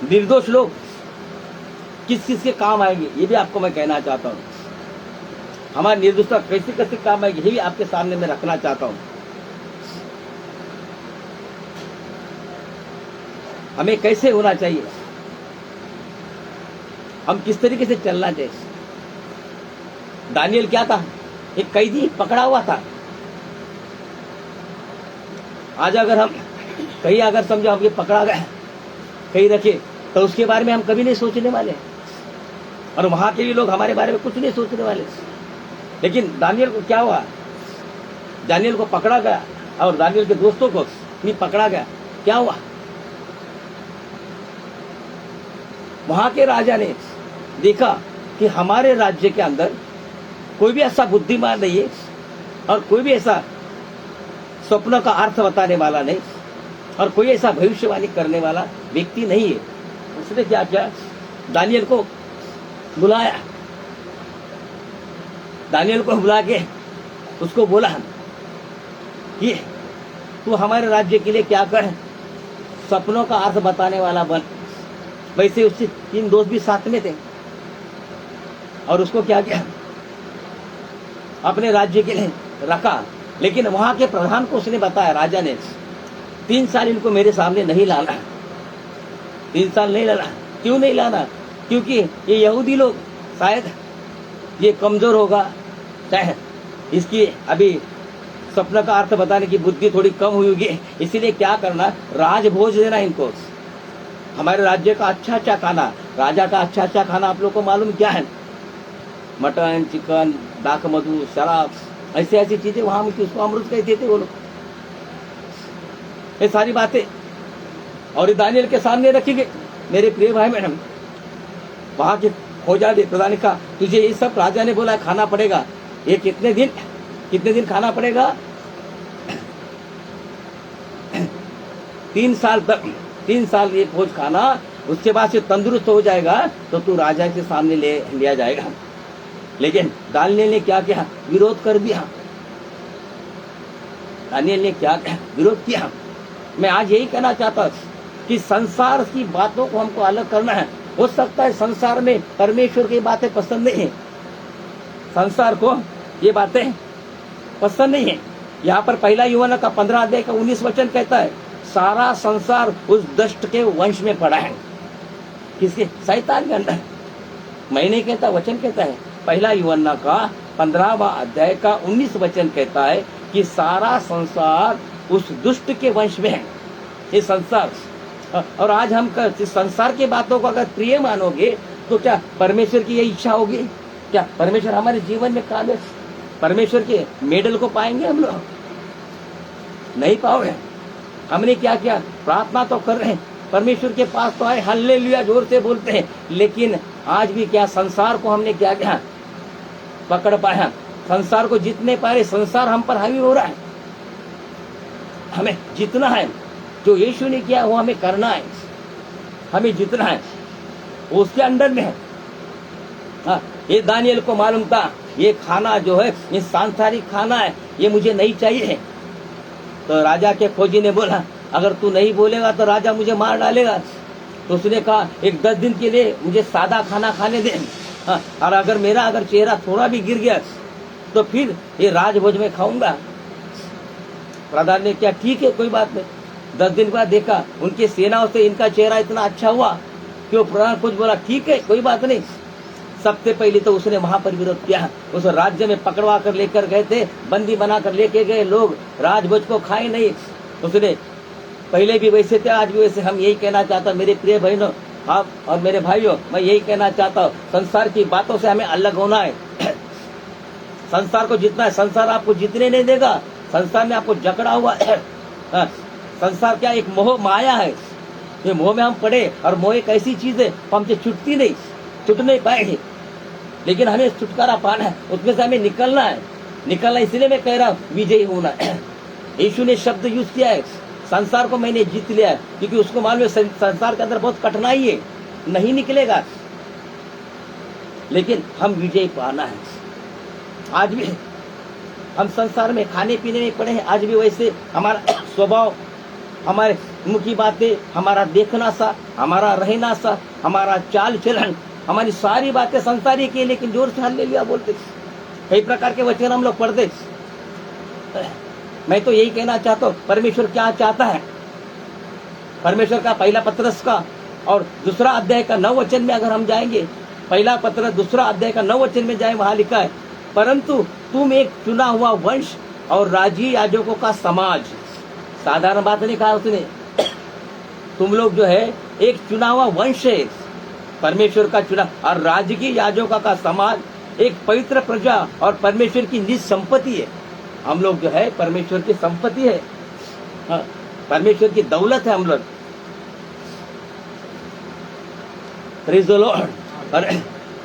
निर्दोष लोग किस किस के काम आएंगे, ये भी आपको मैं कहना चाहता हूँ। हमारी निर्दोषता कैसे कैसे काम आएगी, ये भी आपके सामने मैं रखना चाहता हूँ। हमें कैसे होना चाहिए, हम किस तरीके से चलना चाहिए। दानियल क्या था, एक कैदी पकड़ा हुआ था। आज अगर हम कहीं अगर समझो हम ये पकड़ा गए, कहीं रखे, तो उसके बारे में हम कभी नहीं सोचने वाले, और वहां के भी लोग हमारे बारे में कुछ नहीं सोचने वाले। लेकिन दानियल को क्या हुआ, दानियल को पकड़ा गया और दानियल के दोस्तों को भी पकड़ा गया। क्या हुआ, वहां के राजा ने देखा कि हमारे राज्य के अंदर कोई भी ऐसा बुद्धिमान नहीं है और कोई भी ऐसा स्वप्न का अर्थ बताने वाला नहीं और कोई ऐसा भविष्यवाणी करने वाला व्यक्ति नहीं है। उसने क्या किया, दानियल को बुलाया, दानियल को बुला के उसको बोला कि तू हमारे राज्य के लिए क्या कर, सपनों का अर्थ बताने वाला बन। वैसे उससे 3 दोस्त भी साथ में थे और उसको क्या किया, अपने राज्य के लिए रखा। लेकिन वहां के प्रधान को उसने बताया, राजा ने, 3 साल इनको मेरे सामने नहीं लाना, 3 साल नहीं लाना। क्यों नहीं लाना, क्योंकि ये यहूदी लोग शायद ये कमजोर होगा, चाहे इसकी अभी सपना का अर्थ बताने की बुद्धि थोड़ी कम हुई होगी, इसीलिए क्या करना, राजभोज देना इनको। हमारे राज्य का अच्छा अच्छा खाना, राजा का अच्छा अच्छा खाना आप लोग को मालूम क्या है, मटन, चिकन, दाख मधु, शराब, ऐसी ऐसी चीजें वहां में उसको अमृत कहते थे वो लोग, ये सारी बातें। और ये दानियल के सामने रखी गई। मेरे प्रिय भाई मैडम, वहां के खोजा दे प्रधान का, तुझे ये सब राजा ने बोला खाना पड़ेगा। ये कितने दिन खाना पड़ेगा, 3 साल तक, 3 साल ये भोज खाना, उसके बाद से तंदुरुस्त हो जाएगा तो तू राजा के सामने ले लिया जाएगा। लेकिन दानियल ने क्या किया, विरोध कर दिया। दानियल ने क्या किया, विरोध किया। मैं आज यही कहना चाहता हूं कि संसार की बातों को हमको अलग करना है। हो सकता है संसार में परमेश्वर की बातें पसंद नहीं है, संसार को ये बातें पसंद नहीं है। यहाँ पर पहला यूहन्ना का 15 अध्याय का 19 वचन कहता है, सारा संसार उस दुष्ट के वंश में पड़ा है। किसके, शैतान के अंदर। मैं नहीं कहता, वचन कहता है। पहला यूहन्ना का 15वां अध्याय का 19 वचन कहता है कि सारा संसार उस दुष्ट के वंश में है, ये संसार। और आज हम संसार की बातों को अगर प्रिय मानोगे तो क्या परमेश्वर की ये इच्छा होगी? क्या परमेश्वर हमारे जीवन में काबिल, परमेश्वर के मेडल को पाएंगे हम लोग? नहीं पाओगे। हमने क्या किया, प्रार्थना तो कर रहे हैं, परमेश्वर के पास तो आए, हालेलुया जोर से बोलते हैं, लेकिन आज भी क्या संसार को हमने क्या किया, पकड़ पाया? संसार को जितने पाए, संसार हम पर हावी हो रहा है। हमें जितना है, जो यीशु ने किया वो हमें करना है। हमें जितना है वो उसके अंडर में है। हाँ, ये दानियल को मालूम था ये खाना जो है ये सांसारिक खाना है, ये मुझे नहीं चाहिए। तो राजा के खोजी ने बोला, अगर तू नहीं बोलेगा तो राजा मुझे मार डालेगा। तो उसने कहा, एक 10 दिन के लिए मुझे सादा खाना खाने दे। हाँ, और अगर चेहरा थोड़ा भी गिर गया तो फिर ये राजभोज में खाऊंगा। प्रधान ने क्या, ठीक है कोई बात नहीं। 10 दिन बाद देखा उनकी सेनाओं से इनका चेहरा इतना अच्छा हुआ कि वो प्रधान कुछ बोला, ठीक है कोई बात नहीं। सबसे पहले तो उसने वहां पर विरोध किया। उस राज्य में पकड़वा कर लेकर गए थे, बंदी बना कर लेके गए लोग, राजभोज को खाए नहीं। उसने पहले भी वैसे थे, आज भी वैसे। हम यही कहना चाहता, मेरे प्रिय बहनों आप और मेरे भाइयों, मैं यही कहना चाहता हूँ, संसार की बातों से हमें अलग होना है। संसार को जितना है, संसार आपको जितने नहीं देगा। संसार ने आपको जकड़ा हुआ है। संसार क्या, एक मोह माया है। ये मोह में हम पड़े, और मोह एक ऐसी चीज है हमसे छूटती नहीं, छूट नहीं पाएगी। लेकिन हमें छुटकारा पाना है, उसमें से हमें निकलना है। निकलना इसलिए मैं कह रहा हूँ, विजयी होना है। यीशु ने शब्द यूज किया है, संसार को मैंने जीत लिया है, क्योंकि उसको मालूम है संसार के अंदर बहुत कठिनाई है, नहीं निकलेगा। लेकिन हम विजय पाना है। आज भी हम संसार में खाने पीने में पड़े हैं, आज भी वैसे हमारा स्वभाव, हमारे मुंह की बातें, हमारा देखना सा, हमारा रहना सा, हमारा चाल चलन, हमारी सारी बातें संसारी की, लेकिन जोर से हालेलुया बोलते, कई प्रकार के वचन हम लोग पढ़ते। मैं तो यही कहना चाहता हूँ, परमेश्वर क्या चाहता है। परमेश्वर का पहला पत्रस का और दूसरा अध्याय का 9 वचन में अगर हम जाएंगे, पहला पत्र दूसरा अध्याय का 9 वचन में जाए, वहां लिखा है, परंतु तुम एक चुना हुआ वंश और राजी याजकों का समाज। साधारण बात नहीं कहा उसने, तुम लोग जो है एक चुना हुआ वंश है, परमेश्वर का चुना, और राजकीय याजकों का समाज, एक पवित्र प्रजा और परमेश्वर की निज संपत्ति है। हम लोग जो है परमेश्वर की संपत्ति है, हाँ, परमेश्वर की दौलत है हम लोग। Praise the Lord. और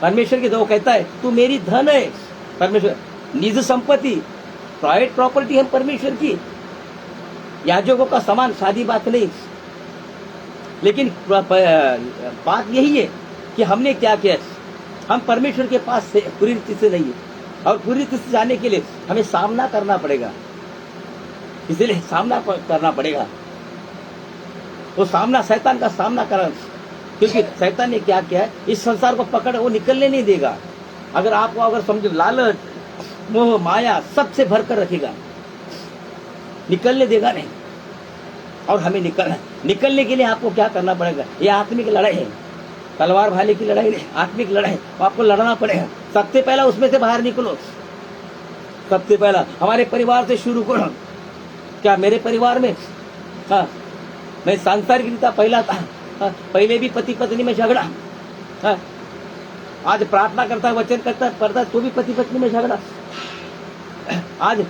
परमेश्वर की दो कहता है, तू मेरी धन है, परमेश्वर निज संपत्ति, प्राइवेट प्रॉपर्टी है परमेश्वर की, याजकों का समान, सादी बात नहीं। लेकिन बात यही है कि हमने क्या किया, हम परमेश्वर के पास से पूरी रीति से नहीं है, और पूरी रीति से जाने के लिए हमें सामना करना पड़ेगा, इसलिए सामना करना पड़ेगा। वो सामना शैतान का सामना करना, क्योंकि शैतान ने क्या किया है, इस संसार को पकड़ वो निकलने नहीं देगा। अगर आपको अगर समझो, लालच, मोह, माया सबसे भरकर रखेगा, निकलने देगा नहीं। और हमें निकलने के लिए आपको क्या करना पड़ेगा, ये आत्मिक लड़ाई है, तलवार भाले की लड़ाई नहीं, आत्मिक लड़ाई, आपको लड़ना पड़ेगा। सबसे पहला उसमें से बाहर निकलो, सबसे पहला हमारे परिवार से शुरू करो। क्या मेरे परिवार में, हाँ, मैं सांसारिक रीता पहला था, हाँ, पहले भी पति पत्नी में झगड़ा, हाँ, आज प्रार्थना करता है, वचन करता है, पढ़ता है, तो भी पति पत्नी में झगड़ा। आज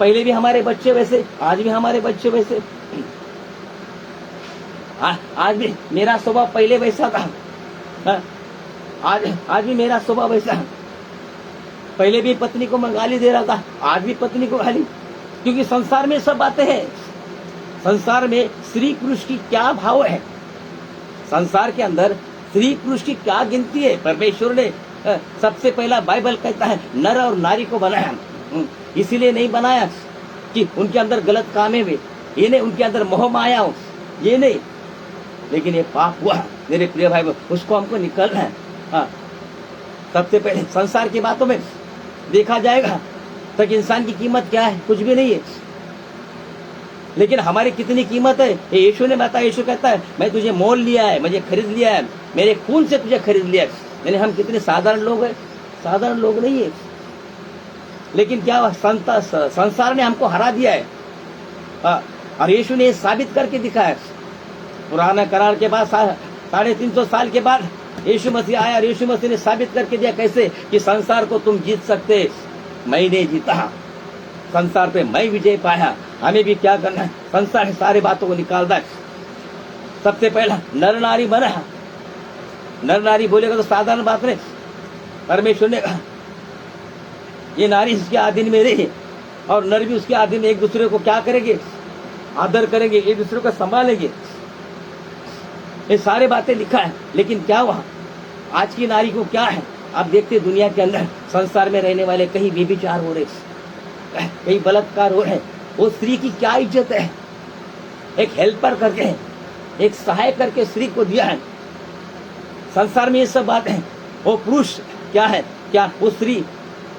पहले भी हमारे बच्चे वैसे, आज भी हमारे बच्चे वैसे, आज भी मेरा स्वभाव पहले वैसा था, हाँ, आज भी मेरा स्वभाव वैसा। पहले भी पत्नी को मैं गाली दे रहा था, आज भी पत्नी को गाली, क्योंकि संसार में सब बातें हैं। संसार में स्त्री पुरुष की क्या भाव है, संसार के अंदर स्त्री पुरुष की क्या गिनती है। परमेश्वर ने सबसे पहला, बाइबल कहता है, नर और नारी को बनाया, इसीलिए नहीं बनाया कि उनके अंदर गलत कामें हुए, ये नहीं, उनके अंदर मोह माया हो, ये नहीं, लेकिन ये पाप हुआ मेरे प्रिय भाई, उसको हमको निकलना है। हाँ, सबसे पहले संसार की बातों में देखा जाएगा तक इंसान की कीमत क्या है, कुछ भी नहीं है, लेकिन हमारी कितनी कीमत है ये यीशु ने बताया। यीशु कहता है, मैं तुझे मोल लिया है, मुझे खरीद लिया है, मेरे खून से तुझे खरीद लिया है। यानी हम कितने साधारण लोग हैं, साधारण लोग नहीं है, लेकिन क्या संसार ने हमको हरा दिया है। और यीशु ने साबित करके दिखाया। पुराना करार के बाद 350 साल के बाद यीशु मसीह आया, और यीशु मसीह ने साबित करके दिया कैसे कि संसार को तुम जीत सकते, मैंने जीता, संसार पे मैं विजय पाया। हमें भी क्या करना है, संसार की सारी बातों को निकालना है। सबसे पहला नर नारी बना, नर नारी बोलेगा तो साधारण बात नहीं। परमेश्वर ने कहा, ये नारी उसके अधीन में रही, और नर भी उसके अधीन में, एक दूसरे को क्या करेंगे, आदर करेंगे, एक दूसरे को संभालेंगे। ये सारी बातें लिखा है, लेकिन क्या हुआ, आज की नारी को क्या है, आप देखते दुनिया के अंदर संसार में रहने वाले कहीं व्यभिचार हो रहे, कहीं बलात्कार हो रहे, वो स्त्री की क्या इज्जत है। एक हेल्पर करके, एक सहायक करके स्त्री को दिया है। संसार में ये सब बात है। वो पुरुष क्या है, क्या वो स्त्री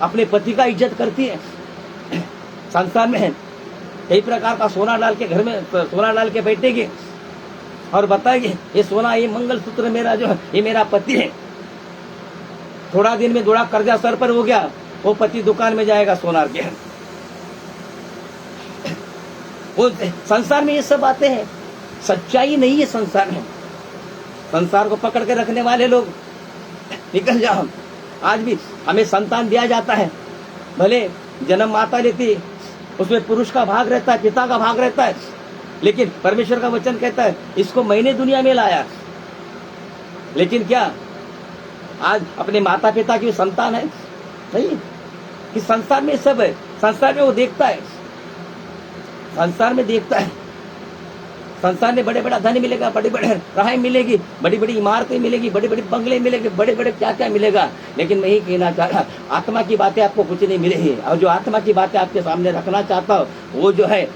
अपने पति का इज्जत करती है। संसार में है कई प्रकार का सोना डाल के, घर में सोना डाल के बैठेंगे और बताएंगे, ये सोना, ये मंगलसूत्र मेरा जो है, ये मेरा पति है। थोड़ा दिन में थोड़ा कर्जा सर पर हो गया, वो पति दुकान में जाएगा सोनार के। वो संसार में ये सब बातें हैं, सच्चाई नहीं है संसार में। संसार को पकड़ के रखने वाले लोग निकल जाओ। आज भी हमें संतान दिया जाता है, भले जन्म माता लेती है, उसमें पुरुष का भाग रहता है, पिता का भाग रहता है, लेकिन परमेश्वर का वचन कहता है, इसको मैंने दुनिया में लाया। लेकिन क्या आज अपने माता पिता की संतान है? नहीं। कि संसार में सब है, संसार में वो देखता है, संसार में देखता है, संसार में बड़े बड़ा धन मिलेगा, बड़ी बड़ी राहें मिलेगी, बड़ी बड़ी इमारतें मिलेगी, बड़े बड़े बंगले मिलेंगे, बड़े बड़े क्या क्या मिलेगा, लेकिन मैं ही कहना चाह रहा, आत्मा की बातें आपको कुछ नहीं मिलेगी। और जो आत्मा की बातें आपके सामने रखना चाहता हूँ वो जो है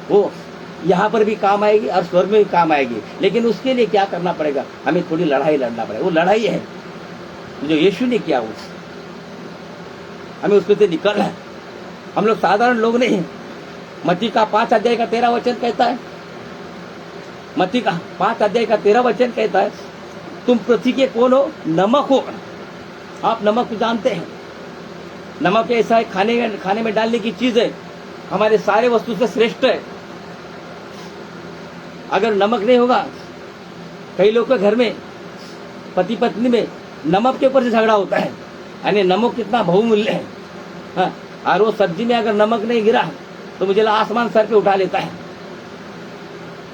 वो यहाँ पर भी काम आएगी और स्वर्ग में भी काम आएगी। लेकिन उसके लिए क्या करना पड़ेगा, हमें थोड़ी लड़ाई लड़ना पड़ेगा। वो लड़ाई है जो यीशु ने किया, हमें उसमें से निकलना है। हम लोग साधारण लोग नहीं हैं। मत्ती का 5 अध्याय का 13 वचन कहता है, मत्ती का 5 अध्याय का 13 वचन कहता है, तुम पृथ्वी के कौन हो? नमक हो। आप नमक को जानते हैं, नमक ऐसा है खाने में डालने की चीज है, हमारे सारे वस्तु से श्रेष्ठ है। अगर नमक नहीं होगा, कई लोग के घर में पति पत्नी में नमक के ऊपर से झगड़ा होता है, यानी नमक कितना बहुमूल्य है। हाँ, और वो सब्जी में अगर नमक नहीं गिरा तो मुझे आसमान सर पे उठा लेता है।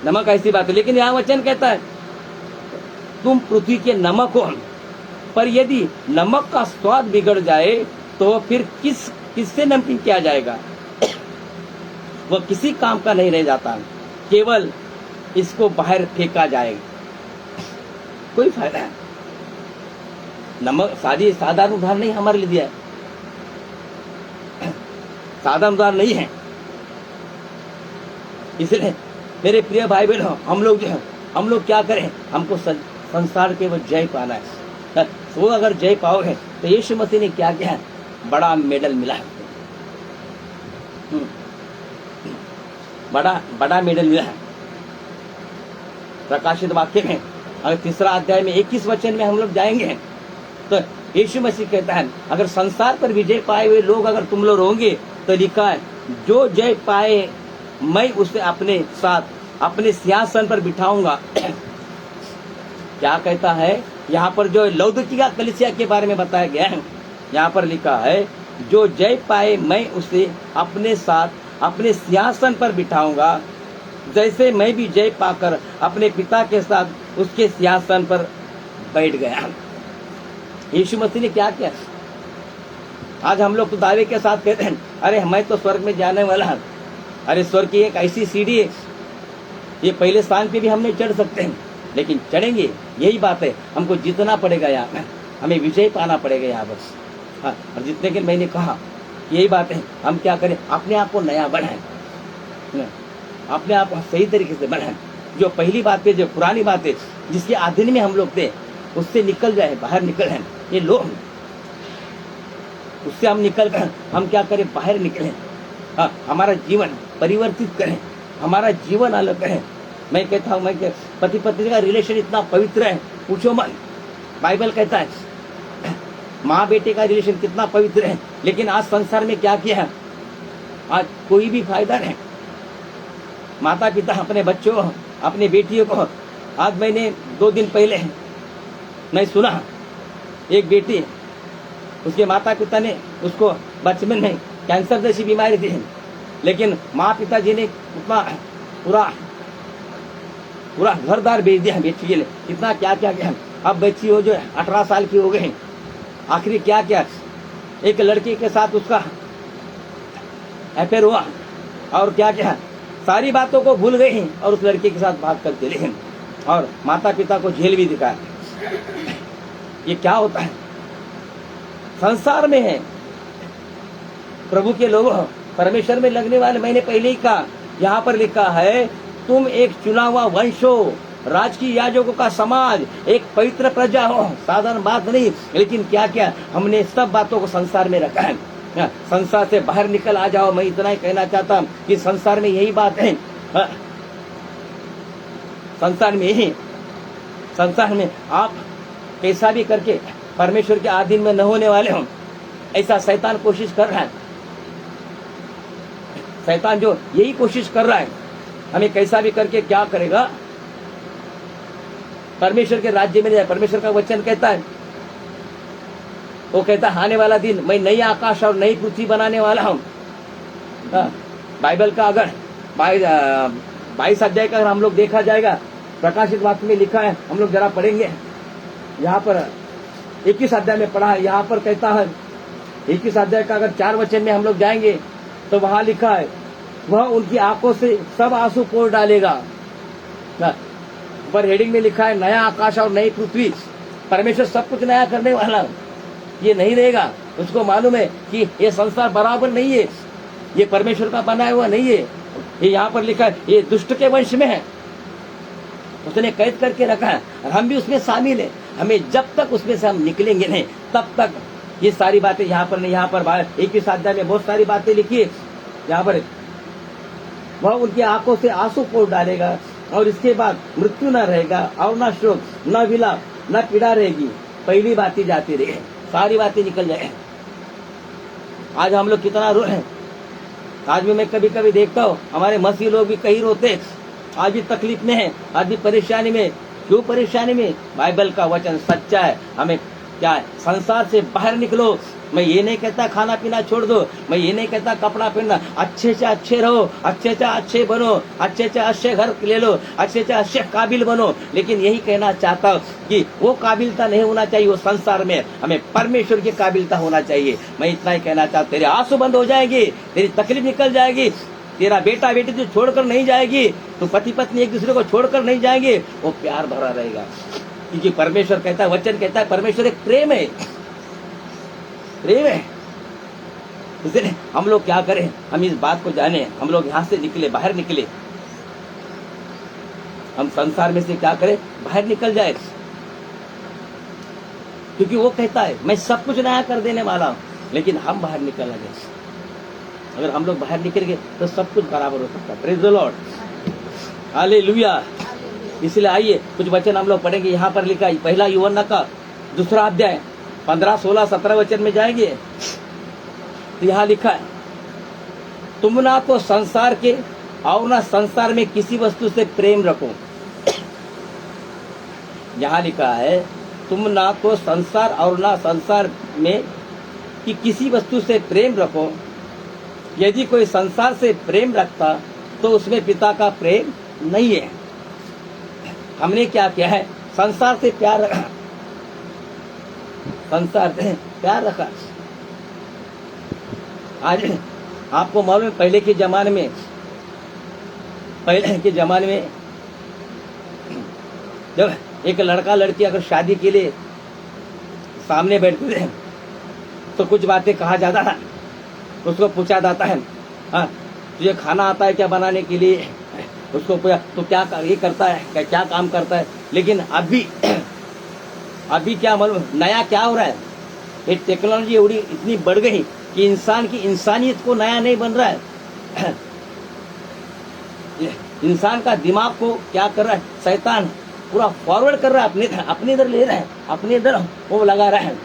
नमक ऐसी बात है। लेकिन यहाँ वचन कहता है तुम पृथ्वी के नमक हो, पर यदि नमक का स्वाद बिगड़ जाए तो फिर किससे नमकीन किया जाएगा? वह किसी काम का नहीं रह जाता, केवल इसको बाहर फेंका जाएगा। कोई फायदा है? नमक साधारण उदाहरण नहीं हमारे लिए दिया है, साधारण उदाहरण नहीं है। इसलिए मेरे प्रिय भाई बहनों, हम लोग क्या करें? हमको संसार के वो जय पाना है। वो अगर जय पाओगे तो यीशु मसीह ने क्या किया है? बड़ा मेडल मिला है, बड़ा मेडल मिला है। प्रकाशित वाक्य में अगर 3 अध्याय में 21 वचन में हम लोग जाएंगे तो यीशु मसीह कहता है अगर संसार पर विजय पाए हुए लोग अगर तुम लोग होंगे तो लिखा है जो जय पाए मैं उसे अपने साथ अपने सिंहासन पर बिठाऊंगा। क्या कहता है यहाँ पर? जो लौदीकिया कलीसिया के बारे में बताया गया है, यहाँ पर लिखा है जो जय पाए मैं उसे अपने साथ अपने सिंहासन पर बिठाऊंगा, जैसे मैं भी जय पाकर अपने पिता के साथ उसके सिंहासन पर बैठ गया। यीशु मसीह ने क्या किया? आज हम लोग तो दावे के साथ कहते हैं अरे मैं तो स्वर्ग में जाने वाला हूं। अरे स्वर्ग की एक ऐसी सीढ़ी है, ये पहले स्थान पे भी हम नहीं चढ़ सकते हैं, लेकिन चढ़ेंगे। यही बात है, हमको जीतना पड़ेगा, यहाँ हमें विजय पाना पड़ेगा यहाँ बस। हाँ, और जितने के मैंने कहा यही बात है, हम क्या करें? अपने आप को नया बढ़ाएं, अपने आप को सही तरीके से बढ़ाएं। जो पहली बात है, जो पुरानी बात है, जिसके अधीन में हम लोग थे, उससे निकल जाए, बाहर निकल जाए। ये लोग उससे हम निकल कर हम क्या करें? बाहर निकलें। हाँ, हमारा जीवन परिवर्तित करें, हमारा जीवन अलग करें। मैं कहता हूँ, मैं पति पत्नी का रिलेशन इतना पवित्र है, पूछो मत। बाइबल कहता है माँ बेटे का रिलेशन कितना पवित्र है, लेकिन आज संसार में क्या किया है? आज कोई भी फायदा नहीं। माता पिता अपने बच्चों, अपने बेटियों को, आज मैंने 2 दिन पहले मैं सुना, एक बेटी, उसके माता पिता ने उसको बचपन में कैंसर जैसी बीमारी थी, लेकिन माँ पिताजी ने उतना पूरा घर-द्वार बेच दिया बेटी के लिए। इतना क्या क्या किया। अब बच्ची हो जो 18 साल की हो गई, आखिरी क्या किया? एक लड़की के साथ उसका अफेयर हुआ और क्या क्या सारी बातों को भूल गई और उस लड़की के साथ बात करते रहे और माता पिता को जेल भी दिखाया। ये क्या होता है? संसार में है। प्रभु के लोगों, परमेश्वर में लगने वाले, मैंने पहले ही कहा, यहाँ पर लिखा है तुम एक चुना हुआ वंश हो, राजकीय याजकों का समाज, एक पवित्र प्रजा हो। साधारण बात नहीं, लेकिन क्या क्या हमने सब बातों को संसार में रखा है। संसार से बाहर निकल आ जाओ। मैं इतना ही कहना चाहता हूँ कि संसार में यही बात है। संसार में आप कैसा भी करके परमेश्वर के अधीन में न होने वाले हो, ऐसा शैतान कोशिश कर रहा है। शैतान जो यही कोशिश कर रहा है, हमें कैसा भी करके क्या करेगा? परमेश्वर के राज्य में नहीं जाए। परमेश्वर का वचन कहता है, वो कहता है आने वाला दिन मैं नई आकाश और नई पृथ्वी बनाने वाला हूँ। बाइबल का अगर 22 अध्याय का अगर हम लोग देखा जाएगा, प्रकाशित वाक्य में लिखा है, हम लोग जरा पढ़ेंगे। यहाँ पर 21 अध्याय में पढ़ा है, यहाँ पर कहता है 21 अध्याय का अगर 4 वचन में हम लोग जाएंगे तो वहां लिखा है वह उनकी आंखों से सब आंसू पोंछ डालेगा। ऊपर हेडिंग में लिखा है नया आकाश और नई पृथ्वी। परमेश्वर सब कुछ नया करने वाला, ये नहीं रहेगा। उसको मालूम है कि ये संसार बराबर नहीं है, ये परमेश्वर का बनाया हुआ नहीं है। ये यहाँ पर लिखा है ये दुष्ट के वंश में है, उसने कैद करके रखा है और हम भी उसमें शामिल है। हमें जब तक उसमें से हम निकलेंगे नहीं तब तक ये सारी बातें यहाँ पर नहीं, यहाँ पर 21 अध्याय में बहुत सारी बातें लिखी है। यहाँ पर वह उनकी आंखों से आंसू पोंछ डालेगा और इसके बाद मृत्यु न रहेगा और न शोक न विलाप न पीड़ा रहेगी, पहली बातें जाती रहे, सारी बातें निकल जाए। आज हम लोग कितना रो हैं, आज भी मैं कभी कभी देखता हूँ हमारे मसीह लोग भी कहीं रोते, आज भी तकलीफ में है, आज भी परेशानी में। क्यों परेशानी में? बाइबल का वचन सच्चा है। हमें क्या है, संसार से बाहर निकलो। मैं ये नहीं कहता खाना पीना छोड़ दो, मैं ये नहीं कहता कपड़ा पहनना, अच्छे से अच्छे रहो, अच्छे से अच्छे बनो, अच्छे से अच्छे घर ले लो, अच्छे से अच्छे काबिल बनो। लेकिन यही कहना चाहता हूँ कि वो काबिलता नहीं होना चाहिए वो संसार में, हमें परमेश्वर की काबिलता होना चाहिए। मैं इतना ही कहना चाहता हूँ, तेरे आंसू बंद हो जाएगी, तेरी तकलीफ निकल जाएगी, तेरा बेटा बेटी तो छोड़कर नहीं जाएगी, तो पति पत्नी एक दूसरे को छोड़कर नहीं जाएंगे, वो प्यार भरा रहेगा। क्योंकि परमेश्वर कहता है, वचन कहता है परमेश्वर एक प्रेम है, प्रेम है। इसलिए हम लोग क्या करें, हम इस बात को जाने, हम लोग यहाँ से निकले, बाहर निकले, हम संसार में से क्या करें, बाहर निकल जाए। क्योंकि वो कहता है मैं सब कुछ नया कर देने वाला हूं, लेकिन हम बाहर निकल गए। अगर हम लोग बाहर निकल गए तो सब कुछ बराबर हो सकता है। Praise the Lord, hallelujah. इसलिए आइए कुछ वचन हम लोग पढ़ेंगे। यहाँ पर लिखा है पहला यूहन्ना का 2 अध्याय 15, 16, 17 वचन में जाएंगे तो यहाँ लिखा है तुम ना तो संसार के और ना संसार में किसी वस्तु से प्रेम रखो। यहाँ लिखा है तुम ना तो संसार और ना संसार में कि किसी वस्तु से प्रेम रखो। यदि कोई संसार से प्रेम रखता तो उसमें पिता का प्रेम नहीं है। हमने क्या किया है, संसार से प्यार रखा, संसार से प्यार रखा। आज आपको मालूम है पहले के जमाने में जब एक लड़का लड़की अगर शादी के लिए सामने बैठते थे तो कुछ बातें कहा जाता है, उसको पूछा जाता है हाँ तुझे खाना आता है क्या बनाने के लिए, उसको पूछा तो क्या ये करता है, क्या काम करता है। लेकिन अभी क्या मालूम नया क्या हो रहा है, ये टेक्नोलॉजी एवढी इतनी बढ़ गई कि इंसान की इंसानियत को नया नहीं बन रहा है। इंसान का दिमाग को क्या कर रहा है, शैतान पूरा फॉरवर्ड कर रहा है, अपने इधर ले रहा है, अपने इधर वो लगा रहा है।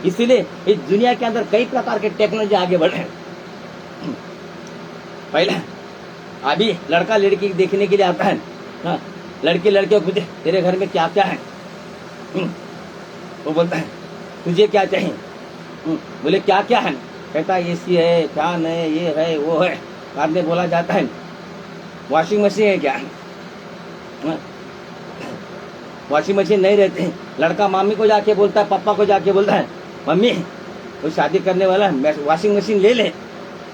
इसीलिए इस दुनिया के अंदर कई प्रकार के टेक्नोलॉजी आगे बढ़ रहे हैं। पहले अभी लड़का लड़की देखने के लिए आता है, हाँ लड़के लड़के पूछे तेरे घर में क्या क्या है, वो बोलता है तुझे क्या चाहिए, बोले क्या क्या है, कहता है एसी है, फैन है, ये है वो है। बाद में बोला जाता है वॉशिंग मशीन है क्या, वॉशिंग मशीन नहीं रहती। लड़का मामी को जाके बोलता है, पापा को जाके बोलता है मम्मी वो शादी करने वाला है, वॉशिंग मशीन ले ले।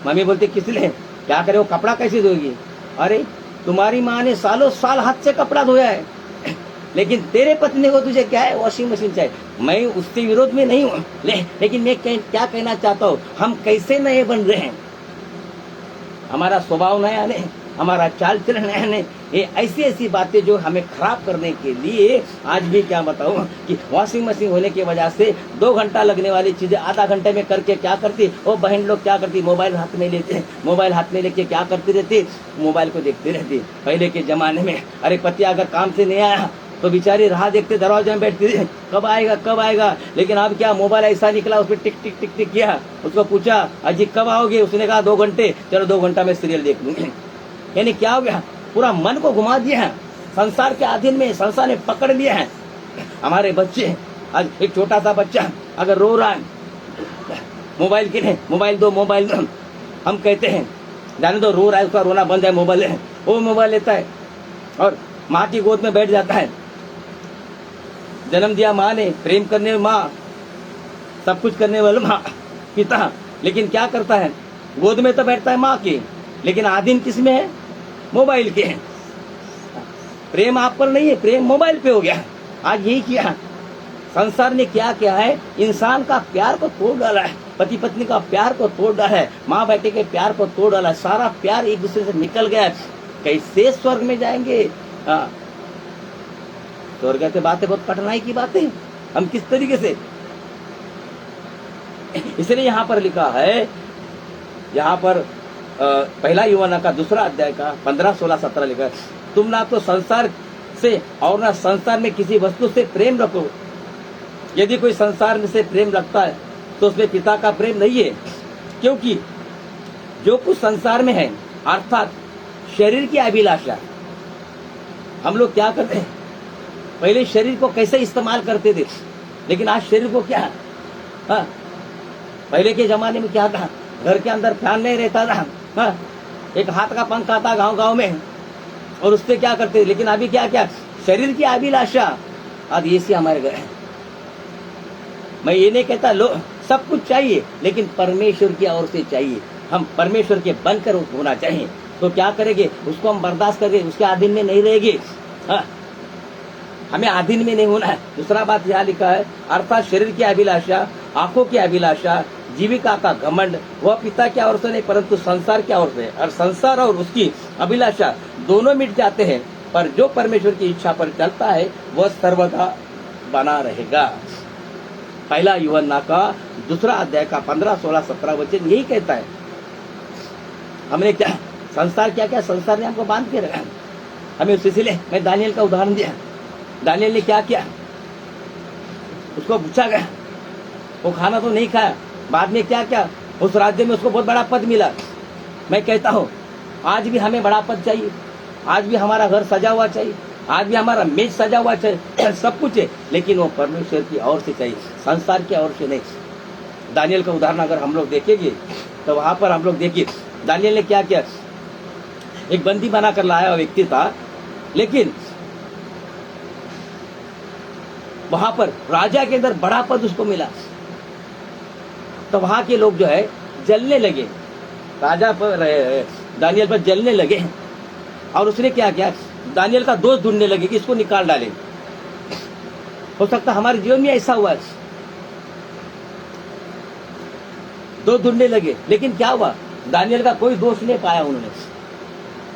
मम्मी बोलती किस लिए, क्या करे वो कपड़ा कैसे धोएगी। अरे तुम्हारी माँ ने सालों साल हाथ से कपड़ा धोया है, लेकिन तेरे पत्नी को तुझे क्या है, वॉशिंग मशीन चाहिए। मैं उसके विरोध में नहीं हूँ, लेकिन मैं क्या कहना चाहता हूँ, हम कैसे नए बन रहे हैं, हमारा स्वभाव नया नहीं, हमारा चाल चलन नया नहीं। ये ऐसी बातें जो हमें खराब करने के लिए आज भी क्या बताऊं कि वॉशिंग मशीन होने की वजह से 2 घंटा लगने वाली चीजें आधा घंटे में करके क्या करती, वो बहन लोग क्या करती, मोबाइल हाथ में लेते, मोबाइल हाथ में लेके क्या करती रहती, मोबाइल को देखती रहती। पहले के जमाने में अरे पति अगर काम से नहीं आया तो बेचारी राह देखते दरवाजे में बैठती थी, कब आएगा कब आएगा। लेकिन अब क्या मोबाइल ऐसा निकला, उसमें टिक टिक टिक टिक किया, उसको पूछा अजी कब आओगे, उसने कहा 2 घंटे, चलो 2 घंटा में सीरियल देख लूंगी। यानी क्या हो गया, पूरा मन को घुमा दिया है, संसार के अधीन में संसार ने पकड़ लिया है हमारे बच्चे। आज एक छोटा सा बच्चा अगर रो रहा है मोबाइल के लिए, मोबाइल दो मोबाइल दो, हम कहते हैं जाने दो, रो रहा है उसका रोना बंद है, मोबाइल है, वो मोबाइल लेता है और माँ की गोद में बैठ जाता है। जन्म दिया माँ ने, प्रेम करने वाली माँ, सब कुछ करने वाले माँ पिता, लेकिन क्या करता है, गोद में तो बैठता है माँ की, लेकिन आधीन किस में है, मोबाइल के। प्रेम आप पर नहीं है, प्रेम मोबाइल पे हो गया। आज यही किया संसार ने, क्या किया है, इंसान का प्यार को तोड़ डाला है, पति पत्नी का प्यार को तोड़ डाला है, माँ बेटे के प्यार को तोड़ डाला है, सारा प्यार एक दूसरे से निकल गया। कैसे स्वर्ग में जाएंगे? स्वर्ग की बातें बहुत कठिनाई की बातें, हम किस तरीके से, इसलिए यहाँ पर लिखा है, यहाँ पर पहला यूहन्ना का 2 अध्याय का 15, 16, 17 लिखा है, तुम ना तो संसार से और ना संसार में किसी वस्तु से प्रेम रखो। यदि कोई संसार में से प्रेम रखता है तो उसमें पिता का प्रेम नहीं है, क्योंकि जो कुछ संसार में है अर्थात शरीर की अभिलाषा। हम लोग क्या करते हैं, पहले शरीर को कैसे इस्तेमाल करते थे, लेकिन आज शरीर को क्या, पहले के जमाने में क्या था, घर के अंदर फैन नहीं रहता था, एक हाथ का पंखा था गांव-गांव में, और उससे क्या करते थे। लेकिन अभी क्या क्या, शरीर की अभिलाषा, आज एसी हमारे घर है। मैं ये नहीं कहता लो सब कुछ चाहिए, लेकिन परमेश्वर की ओर से चाहिए, हम परमेश्वर के बनकर होना चाहिए। तो क्या करेंगे, उसको हम बर्दाश्त करेंगे, उसके अधीन में नहीं रहेंगे। हमें अधीन में नहीं होना है। दूसरा बात यहाँ लिखा है, अर्थात शरीर की अभिलाषा, आंखों की अभिलाषा, जीविका का घमंड, वह पिता की ओर से नहीं परंतु संसार की ओर से। और संसार और उसकी अभिलाषा दोनों मिट जाते हैं, पर जो परमेश्वर की इच्छा पर चलता है वह सर्वदा बना रहेगा। पहला यूहन्ना का 2 अध्याय का 15, 16, 17 वचन यही कहता है। हमने क्या, संसार क्या क्या, संसार ने हमको बांध के रखा, हमें इसीलिए मैं दानियल का उदाहरण दिया। दानियल ने क्या किया, उसको पूछा गया, वो खाना तो नहीं खाया, बाद में क्या क्या, उस राज्य में उसको बहुत बड़ा पद मिला। मैं कहता हूँ आज भी हमें बड़ा पद चाहिए, आज भी हमारा घर सजा हुआ चाहिए, आज भी हमारा मेज सजा हुआ चाहिए, सब कुछ है, लेकिन वो परमेश्वर की ओर से चाहिए, संसार की ओर से नहीं। दानियल का उदाहरण अगर हम लोग देखेंगे तो वहां पर हम लोग देखिए दानियल ने क्या किया, एक बंदी बनाकर लाया व्यक्ति था, लेकिन वहां पर राजा के अंदर बड़ा पद उसको मिला, तो वहां के लोग जो है जलने लगे, राजा पर दानियल पर जलने लगे, और उसने क्या किया, दानियल का दोष ढूंढने लगे कि इसको निकाल डाले। हो सकता हमारे जीवन में ऐसा हुआ, दोष ढूंढने लगे, लेकिन क्या हुआ, दानियल का कोई दोष नहीं पाया उन्होंने।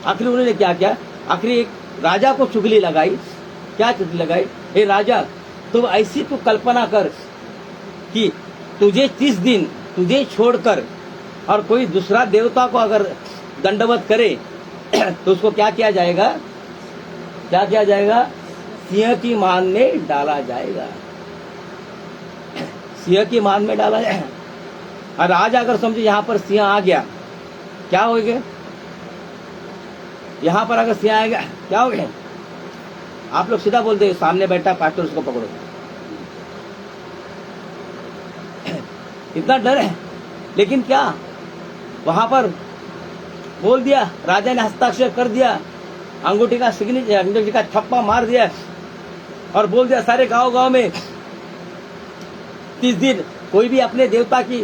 आखिर उन्होंने क्या किया, आखिर एक राजा को चुगली लगाई। क्या चुगली लगाई, हे राजा, तुम ऐसी तो कल्पना कर कि तुझे 30 दिन तुझे छोड़कर और कोई दूसरा देवता को अगर दंडवत करे तो उसको क्या किया जाएगा, क्या किया जाएगा, सिंह की मान में डाला जाएगा, सिंह की मान में डाला जाएगा। और आज अगर समझे यहाँ पर सिंह आ गया, क्या हो गया, यहाँ पर अगर सिंह आएगा क्या हो गया, आप लोग सीधा बोलते सामने बैठा पास्टर उसको पकड़ो, इतना डर है। लेकिन क्या वहां पर बोल दिया, राजा ने हस्ताक्षर कर दिया, अंगूठी का सिग्नेचर, अंगूठी का छप्पा मार दिया और बोल दिया सारे गांव गांव में 30 दिन कोई भी अपने देवता की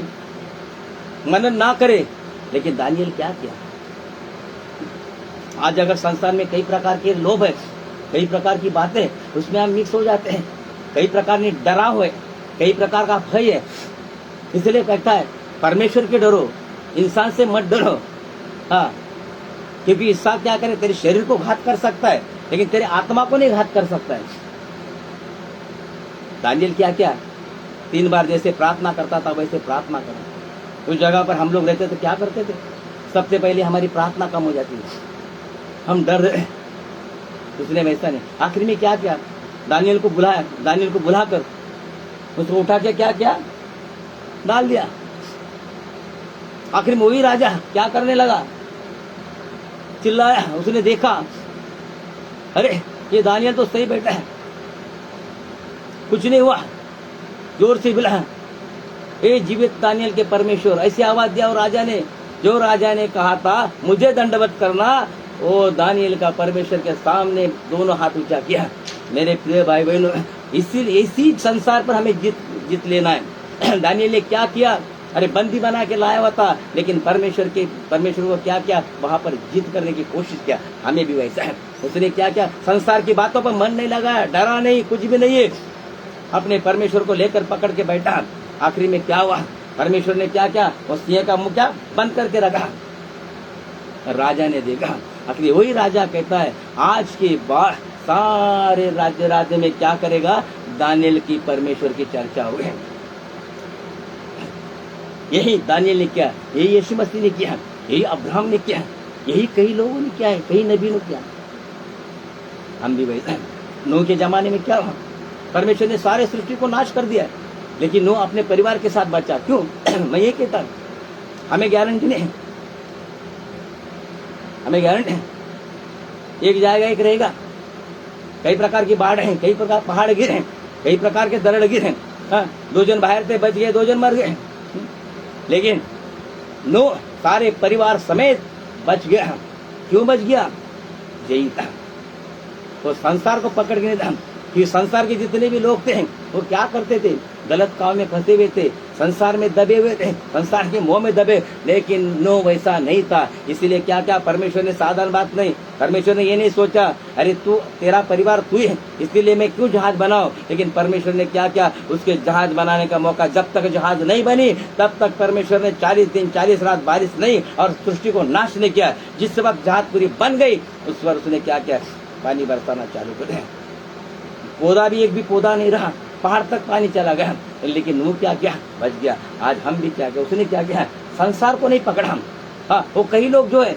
मनन ना करे। लेकिन दानियल क्या किया, आज अगर संसार में कई प्रकार के लोभ है, कई प्रकार की बातें उसमें हम मिक्स हो जाते हैं, कई प्रकार की डराव है, कई प्रकार का भय है, इसलिए कहता है परमेश्वर के डरो, इंसान से मत डरो। हाँ, क्योंकि इंसान क्या करे, तेरे शरीर को घात कर सकता है लेकिन तेरे आत्मा को नहीं घात कर सकता है। दानियल क्या क्या 3 बार जैसे प्रार्थना करता था वैसे प्रार्थना करा। उस जगह पर हम लोग रहते तो क्या करते थे, सबसे पहले हमारी प्रार्थना कम हो जाती है, हम डर रहे, उसने वैसा नहीं। आखिर में क्या किया, दानियल को बुलाया, दानियल को बुलाकर उसको उठा के क्या किया, डाल दिया। आखिर में वही राजा क्या करने लगा, चिल्लाया, उसने देखा अरे ये दानियल तो सही बैठा है, कुछ नहीं हुआ, जोर से बुलाया, ए जीवित दानियल के परमेश्वर, ऐसी आवाज दिया। और राजा ने, जो राजा ने कहा था मुझे दंडवत करना, वो दानियल का परमेश्वर के सामने दोनों हाथ ऊंचा किया। मेरे प्रिय भाई बहनों, इसी संसार पर हमें जीत लेना है। दानियल ने क्या किया, अरे बंदी बना के लाया हुआ था, लेकिन परमेश्वर को क्या किया, वहां पर जीत करने की कोशिश किया। हमें भी वैसा है। उसने क्या किया, संसार की बातों पर मन नहीं लगाया, डरा नहीं, कुछ भी नहीं है, अपने परमेश्वर को लेकर पकड़ के बैठा। आखिरी में क्या हुआ, परमेश्वर ने क्या किया, वो सिंह का मुंह क्या बंद करके रखा। राजा ने देखा, आखिर वही राजा कहता है आज के बाद सारे राज्य में क्या करेगा, दानिएल की परमेश्वर की चर्चा हो गई। यही दानिएल ने किया, यही यीशु मसीह ने किया, यही अब्राहम ने किया, यही कई लोगों ने किया है, कई नबी ने किया। हम भी वैसे नूह के जमाने में क्या हुआ, परमेश्वर ने सारे सृष्टि को नाश कर दिया, लेकिन नूह अपने परिवार के साथ बचा। क्यों? मैं ये कहता हूं, हमें गारंटी नहीं, हमें गारंटी है एक जाएगा एक रहेगा। कई प्रकार की बाढ़ है, कई प्रकार पहाड़ गिरे, कई प्रकार के दरड़ गिरे। हाँ, 2 जन बाहर थे, बच गए, 2 जन मर गए, लेकिन नूह सारे परिवार समेत बच गया। क्यों बच गया? यही था, वो संसार को पकड़ के नहीं था। कि संसार के जितने भी लोग थे वो क्या करते थे, गलत काम में फंसे हुए थे, संसार में दबे हुए थे, संसार के मोह में दबे। लेकिन नूह वैसा नहीं था। इसीलिए क्या क्या परमेश्वर ने साधारण बात नहीं, परमेश्वर ने ये नहीं सोचा अरे तू तेरा परिवार तू है इसलिए मैं क्यों जहाज बनाऊं। लेकिन परमेश्वर ने क्या क्या, उसके जहाज बनाने का मौका, जब तक जहाज नहीं बनी तब तक परमेश्वर ने 40 दिन 40 रात बारिश नहीं और सृष्टि को नाश नहीं किया। जिस वक्त जहाज पूरी बन गई उस वक्त उसने क्या किया, पानी बरसाना चालू कर दिया। पौधा भी एक भी पौधा नहीं रहा, पहाड़ तक पानी चला गया, लेकिन नूह क्या किया, बच गया। आज हम भी क्या किया, उसने क्या किया, संसार को नहीं पकड़ा हम। हाँ, वो कई लोग जो है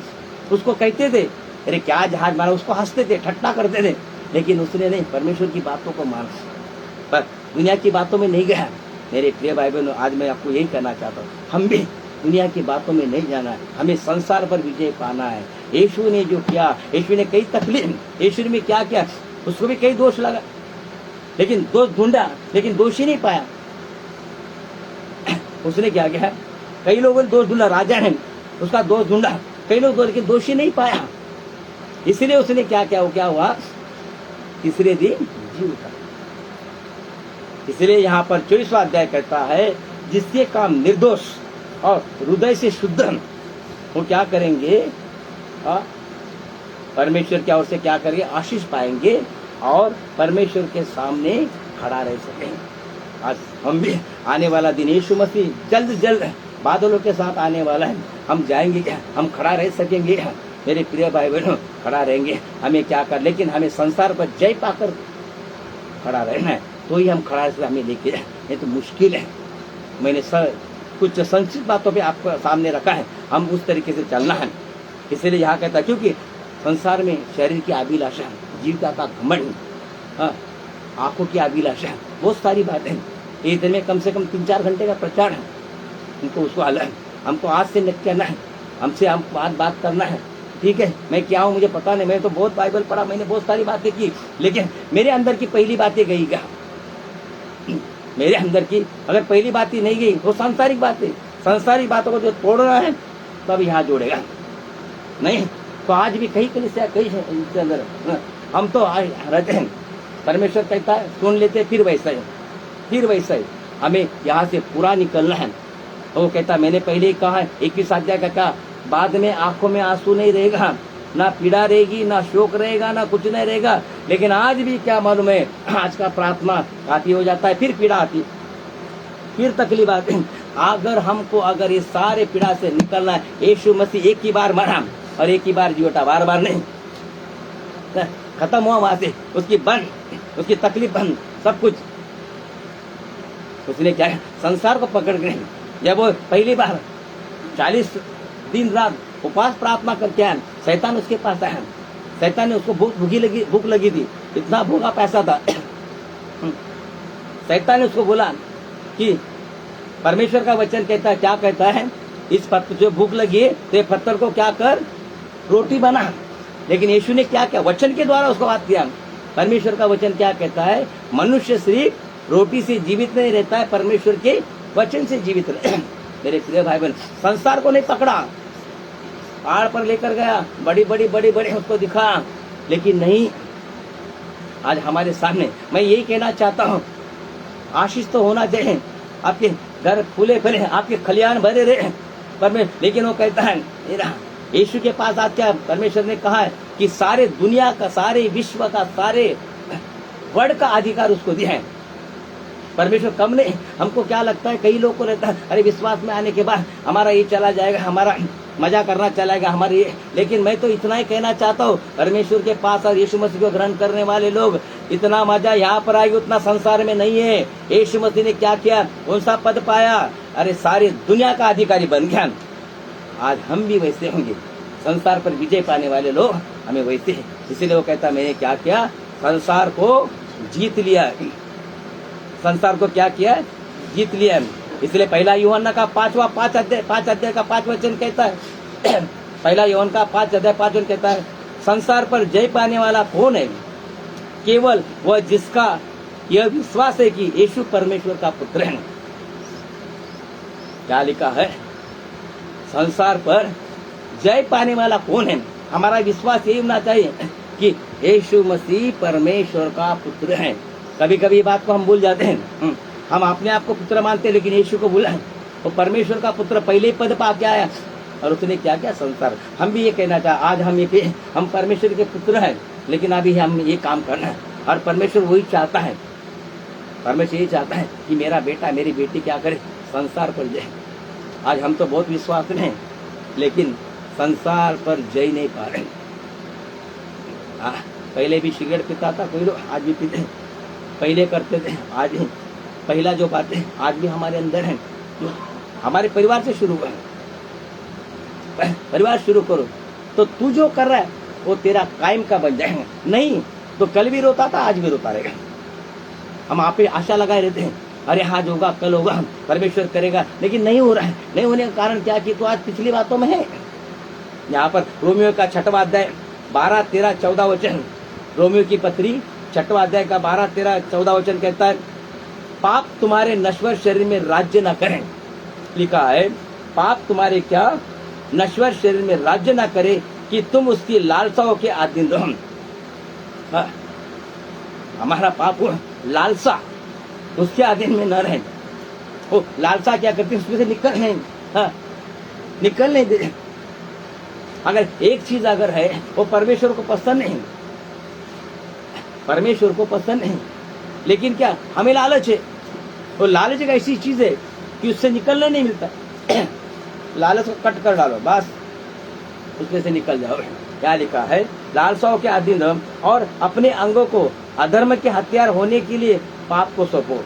उसको कहते थे अरे क्या जहाज मारा, उसको हंसते थे, ठट्टा करते थे, लेकिन उसने नहीं, परमेश्वर की बातों को माना, पर दुनिया की बातों में नहीं गया। मेरे प्रिय भाई बहनों, आज मैं आपको यही कहना चाहता हूँ, हम भी दुनिया की बातों में नहीं जाना है, हमें संसार पर विजय पाना है। यीशु ने जो किया, यीशु ने कई तकलीफ, यीशु ने क्या किया, उसको भी कई दोष लगा, लेकिन दोष ढूंढा, लेकिन दोषी नहीं पाया। उसने क्या किया, कई लोगों ने दोष ढूंढा, राजा ने उसका दोष ढूंढा, कई लोग लेकिन दोषी नहीं पाया। इसलिए उसने क्या किया, वो क्या हुआ, तीसरे दिन जी उठा। इसलिए यहाँ पर 24वां अध्याय कहता है जिसके काम निर्दोष और हृदय से शुद्ध, वो क्या करेंगे, परमेश्वर की ओर से क्या करेंगे, आशीष पाएंगे और परमेश्वर के सामने खड़ा रह सकेंगे। आज हम भी आने वाला दिन, यीशु मसीह जल्द बादलों के साथ आने वाला है, हम जाएंगे क्या, हम खड़ा रह सकेंगे। मेरे प्रिय भाई बहनों, खड़ा रहेंगे। हमें क्या कर, लेकिन हमें संसार पर जय पाकर खड़ा रहना है, तो ही हम खड़ा रह, हमें लेके, ये तो मुश्किल है। मैंने कुछ संक्षिप्त बातों पे आपको सामने रखा है, हम उस तरीके से चलना है। इसलिए यहाँ कहता है क्योंकि संसार में शरीर की अभिलाषा, जीविका का घमंड, आंखों की अभिलाषा, बहुत सारी बातें। एक दिन में कम से कम 3-4 घंटे का प्रचार है, हमको उसको अलग, हमको आज से निकलना कहना है, हमसे हम बात करना है। ठीक है, मैं क्या हूँ मुझे पता नहीं, मैं तो बहुत बाइबल पढ़ा, मैंने बहुत सारी बातें की, लेकिन मेरे अंदर की पहली बातें गई क्या, मेरे अंदर की अगर पहली बात ही नहीं गई, वो सांसारिक बातें, सांसारिक बातों को जो तोड़ना है तब यहाँ जोड़ेगा, नहीं तो आज भी कहीं कलीसिया कहीं है इसके अंदर, हम तो आज रहते हैं। परमेश्वर कहता है सुन लेते, फिर वैसा है, हमें यहाँ से पूरा निकलना है। तो वो कहता मैंने पहले ही कहा है 21 अध्याय का, कहा बाद में आंखों में आंसू नहीं रहेगा, ना पीड़ा रहेगी, ना शोक रहेगा, ना कुछ नहीं रहेगा। लेकिन आज भी क्या मालूम है, आज का प्रार्थना आती हो जाता है, फिर पीड़ा आती, फिर तकलीफ आती। अगर ये सारे पीड़ा से निकलना है, यीशु मसीह एक ही बार मरा और एक ही बार जी उठा, बार बार नहीं, खत्म हुआ वहां से, उसकी तकलीफ बंद, सब कुछ। उसने क्या संसार को पकड़ के नहीं, जब वो पहली बार 40 दिन रात उपवास प्रार्थना करके आया, शैतान उसके पास आया, शैतान ने उसको भूख लगी थी, इतना भूखा पैसा था। शैतान ने उसको बोला कि परमेश्वर का वचन कहता है, क्या कहता है, इस पत्थर जो भूख लगी है तो ये पत्थर को क्या कर, रोटी बना। लेकिन यीशु ने क्या किया, वचन के द्वारा उसको बात किया। परमेश्वर का वचन क्या कहता है, मनुष्य सिर्फ रोटी से जीवित नहीं रहता है, परमेश्वर के वचन से जीवित रहता है। मेरे प्रिय भाई बहन, संसार को नहीं पकड़ा, पहाड़ पर लेकर गया, बड़ी बड़ी उसको दिखा, लेकिन नहीं, आज हमारे सामने। मैं यही कहना चाहता हूँ, आशीष तो होना चाहिए, आपके घर फूले फले, आपके खलियान भरे रहे लेकिन वो कहता है यीशु के पास आके परमेश्वर ने कहा है कि सारे दुनिया का, सारे विश्व का, सारे वर्ल्ड का अधिकार उसको दिया है। परमेश्वर कम नहीं। हमको क्या लगता है, कई लोग को रहता है अरे विश्वास में आने के बाद हमारा ये चला जाएगा, हमारा मजा करना चलेगा हमारे ये। लेकिन मैं तो इतना ही कहना चाहता हूँ, परमेश्वर के पास और यीशु मसीह को ग्रहण करने वाले लोग, इतना मजा यहाँ पर आएगा उतना संसार में नहीं है। यीशु मसीह ने क्या किया, कौन सा पद पाया, अरे सारी दुनिया का अधिकारी बन गया। आज हम भी वैसे होंगे, संसार पर विजय पाने वाले लोग हमें वैसे हैं। इसीलिए वो कहता मैंने क्या किया, संसार को जीत लिया। संसार को क्या किया, जीत लिया। इसलिए पहला यूहन्ना का 5 अध्याय का 5 वचन कहता है पहला यूहन्ना का 5 अध्याय 5 वचन कहता है, संसार पर जय पाने वाला कौन है, केवल वह जिसका यह विश्वास है कि यीशु परमेश्वर का पुत्र है। क्या लिखा है, संसार पर जय पाने वाला कौन है। हमारा विश्वास यही होना चाहिए कि यीशु मसीह परमेश्वर का पुत्र है। कभी कभी बात को हम भूल जाते हैं, हम अपने आप को पुत्र मानते हैं लेकिन यीशु को भूला है। वो परमेश्वर का पुत्र पहले ही पद पा के आया और उसने क्या क्या संसार। हम भी ये कहना चाहे आज हम परमेश्वर के पुत्र हैं, लेकिन अभी हम ये काम करना है और परमेश्वर वही चाहता है। परमेश्वर ये चाहता है कि मेरा बेटा मेरी बेटी क्या करे, संसार पर जय। आज हम तो बहुत विश्वास में हैं लेकिन संसार पर जय नहीं पा रहे। पहले भी सिगरेट पीता था कोई लोग, आज भी पीते हैं। पहले करते थे, आज भी पहला जो बातें आज भी हमारे अंदर है। हमारे परिवार से शुरू हुआ, परिवार शुरू करो तो तू जो कर रहा है वो तेरा कायम का बन जाएगा। नहीं तो कल भी रोता था, आज भी रोता रहेगा। हम आप पे आशा लगाए रहते हैं, अरे आज होगा कल होगा, परमेश्वर करेगा, लेकिन नहीं हो रहा है। नहीं होने का कारण क्या कि तो आज पिछली बातों में है। यहाँ पर रोमियो का 6वां अध्याय 12, 13, 14 वचन, रोमियो की पत्री 6वां अध्याय का 12, 13, 14 वचन कहता है, पाप तुम्हारे नश्वर शरीर में राज्य न करें। लिखा है, पाप तुम्हारे क्या नश्वर शरीर में राज्य न करे कि तुम उसकी लालसाओं के अधीन रहो। हमारा पाप लालसा, उसके अधीन में न रहे। वो लालसा क्या करती है, उसमें से निकल नहीं दे। अगर एक चीज अगर है वो परमेश्वर को पसंद नहीं, परमेश्वर को पसंद नहीं, लेकिन क्या हमें लालच है। वो लालच एक ऐसी चीज है कि उससे निकलने नहीं मिलता। लालच को कट कर डालो, बस उसमें से निकल जाओ। क्या लिखा है, लालसाओं के अधीन रहो और अपने अंगों को अधर्म के हथियार होने के लिए पाप को सौंपो।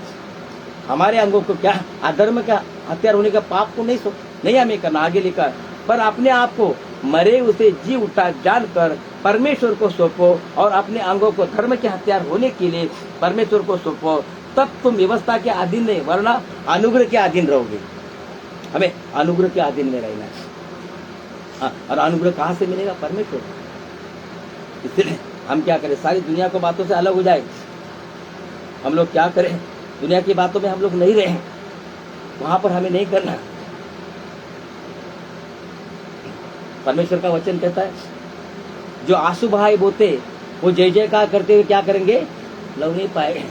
हमारे अंगों को क्या अधर्म का हथियार होने का पाप को नहीं हमें करना। आगे लिखा है, पर अपने आप को मरे उसे जी उठा जानकर परमेश्वर को सौंपो और अपने अंगों को धर्म के हथियार होने के लिए परमेश्वर को सौंपो, तब तुम व्यवस्था के अधीन नहीं वरना अनुग्रह के अधीन रहोगे। हमें अनुग्रह के अधीन में रहना है। और अनुग्रह कहाँ से मिलेगा, परमेश्वर। इसलिए हम क्या करें, सारी दुनिया को बातों से अलग हो जाए। हम लोग क्या करें, दुनिया की बातों में हम लोग नहीं रहे, वहां पर हमें नहीं करना। परमेश्वर का वचन कहता है, जो आंसू बहाए बोते वो जय जयकार करते हुए क्या करेंगे, लव नहीं पाएंगे।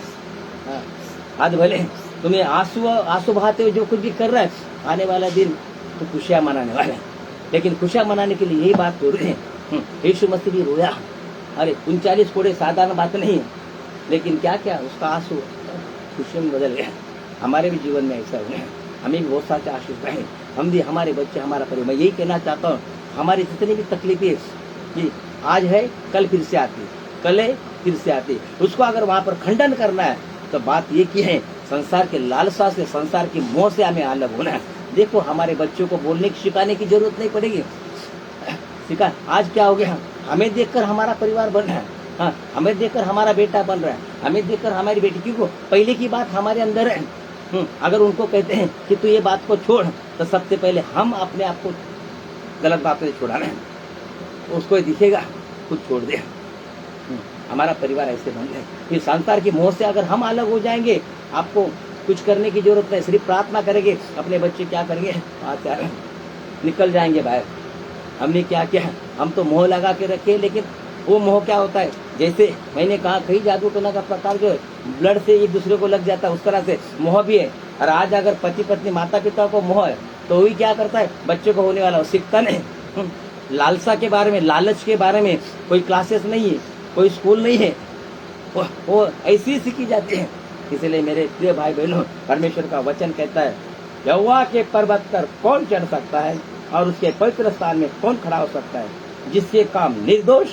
आज भले तुम्हें आंसू बहाते हुए जो कुछ भी कर रहा है, आने वाला दिन तो खुशियां मनाने वाला है। लेकिन खुशियां मनाने के लिए यही बात हो रही है। यीशु मसीह भी रोया। अरे 39 कोड़े साधारण बात नहीं है, लेकिन क्या क्या उसका आंसू खुशियों में बदल गया। हमारे भी जीवन में ऐसा हुआ है। हमें भी बहुत सारे आशीष रहे, हम भी, हमारे बच्चे, हमारा परिवार। मैं यही कहना चाहता हूँ, हमारी जितनी भी तकलीफें कि आज है कल फिर से आती, कल है फिर से आती, उसको अगर वहाँ पर खंडन करना है तो बात ये की है, संसार के लालसा से, संसार की मोह से हमें अलग होना है। देखो हमारे बच्चों को बोलने की, सिखाने की जरूरत नहीं पड़ेगी। सिखा, आज क्या हो गया, हमें देखकर हमारा परिवार बन रहा है। हाँ, हमें देखकर हमारा बेटा बन रहा है, हमें देखकर हमारी बेटी, क्योंकि पहले की बात हमारे अंदर है। अगर उनको कहते हैं कि तू ये बात को छोड़, तो सबसे पहले हम अपने आप को गलत बातों से छुड़ाना है। उसको दिखेगा खुद छोड़ दे। हमारा परिवार ऐसे बन जाए। फिर संसार की मोह से अगर हम अलग हो जाएंगे, आपको कुछ करने की जरूरत नहीं, सिर्फ प्रार्थना करेंगे। अपने बच्चे क्या करेंगे, निकल जाएंगे बाहर। हमने क्या किया, हम तो मोह लगा के रखे, लेकिन वो मोह क्या होता है, जैसे मैंने कहा कई जादू टोना का प्रकार जो है ब्लड से एक दूसरे को लग जाता है, उस तरह से मोह भी है। और आज अगर पति पत्नी माता पिता को मोह है तो वही क्या करता है, बच्चे को होने वाला वो सीखता नहीं। लालसा के बारे में, लालच के बारे में कोई क्लासेस नहीं है, कोई स्कूल नहीं है, वो ऐसी सीखी जाती है। इसलिए मेरे प्रिय भाई बहनों, परमेश्वर का वचन कहता है, यहोवा के पर्वत पर कौन चढ़ सकता है और उसके पवित्र स्थान में कौन खड़ा हो सकता है? जिसके काम निर्दोष,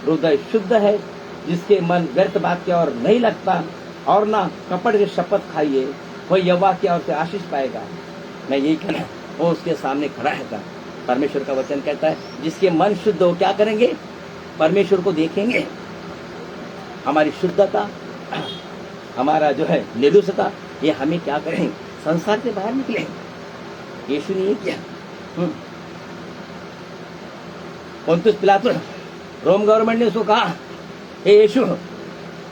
हृदय शुद्ध है, जिसके मन व्यर्थ बात की ओर नहीं लगता और ना कपट की शपथ खाइए, वह यहोवा की ओर से आशीष पाएगा। मैं यही कहना, वो उसके सामने खड़ा है। परमेश्वर का वचन कहता है, जिसके मन शुद्ध हो क्या करेंगे? परमेश्वर को देखेंगे। हमारी शुद्धता, हमारा जो है निर्दोषता, ये हमें क्या करेंगे? संसार से बाहर निकले। यीशु ने ये किया। पोंतुस पिलातुस, रोम गवर्नमेंट ने उसको कहा, हे यीशु,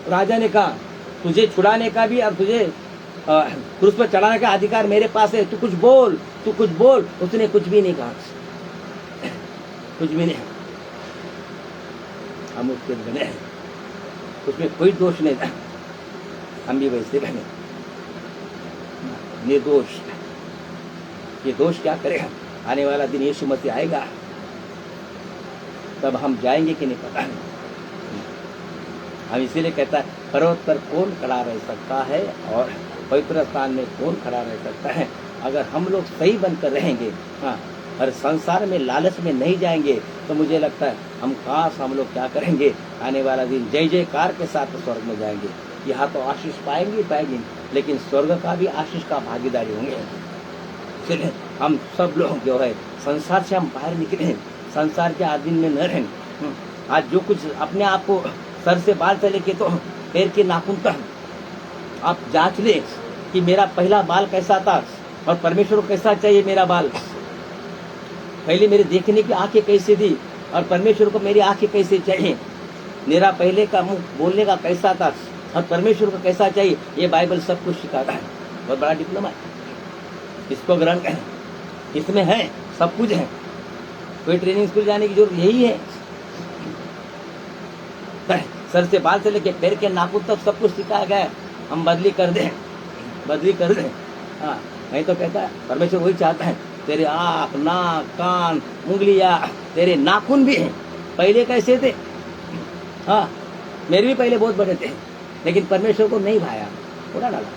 राजा ने कहा तुझे छुड़ाने का भी और तुझे क्रूस पर चढ़ाने का अधिकार मेरे पास है, तू कुछ बोल, तू कुछ बोल। उसने कुछ भी नहीं कहा, कुछ भी नहीं। हम उसके बने, उसमें कोई दोष नहीं था, हम भी वैसे बने निर्दोष। ये दोष क्या करेगा? आने वाला दिन यीशु मसीह आएगा, तब हम जाएंगे कि नहीं पता नहीं। हम इसीलिए कहता है, पर्वत पर कौन खड़ा रह सकता है और पवित्र स्थान में कौन खड़ा रह सकता है? अगर हम लोग सही बनकर रहेंगे, हाँ, और संसार में लालच में नहीं जाएंगे, तो मुझे लगता है हम लोग क्या करेंगे? आने वाला दिन जय जयकार के साथ स्वर्ग में जाएंगे। यहाँ तो आशीष पाएंगे, लेकिन स्वर्ग का भी आशीष का भागीदारी होंगे। इसलिए हम सब लोग जो है संसार से हम बाहर निकले, संसार के आधीन में न रहें। आज जो कुछ अपने आप को सर से बाल से लेके तो पैर के नाखून तक आप जांच ले कि मेरा पहला बाल कैसा था और परमेश्वर को कैसा चाहिए मेरा बाल। पहले मेरे देखने की आंखें कैसी थी और परमेश्वर को मेरी आंखें कैसे चाहिए। मेरा पहले का मुंह बोलने का कैसा था और परमेश्वर को कैसा चाहिए। ये बाइबल सब कुछ सिखाता है। बहुत बड़ा डिप्लोमा है, इसको ग्रहण करें, इसमें है सब कुछ है। कोई ट्रेनिंग स्कूल जाने की जरूरत यही है। सर से बाल से लेके पैर के नाखून तक सब कुछ सिखाया गया है। हम बदली कर दें। हाँ, नहीं तो कहता है परमेश्वर वही चाहता है, तेरे आँख, नाक, कान, उंगलियां, तेरे नाखून भी हैं। पहले कैसे थे? हाँ, मेरे भी पहले बहुत बड़े थे, लेकिन परमेश्वर को नहीं भाया, उड़ा डाला।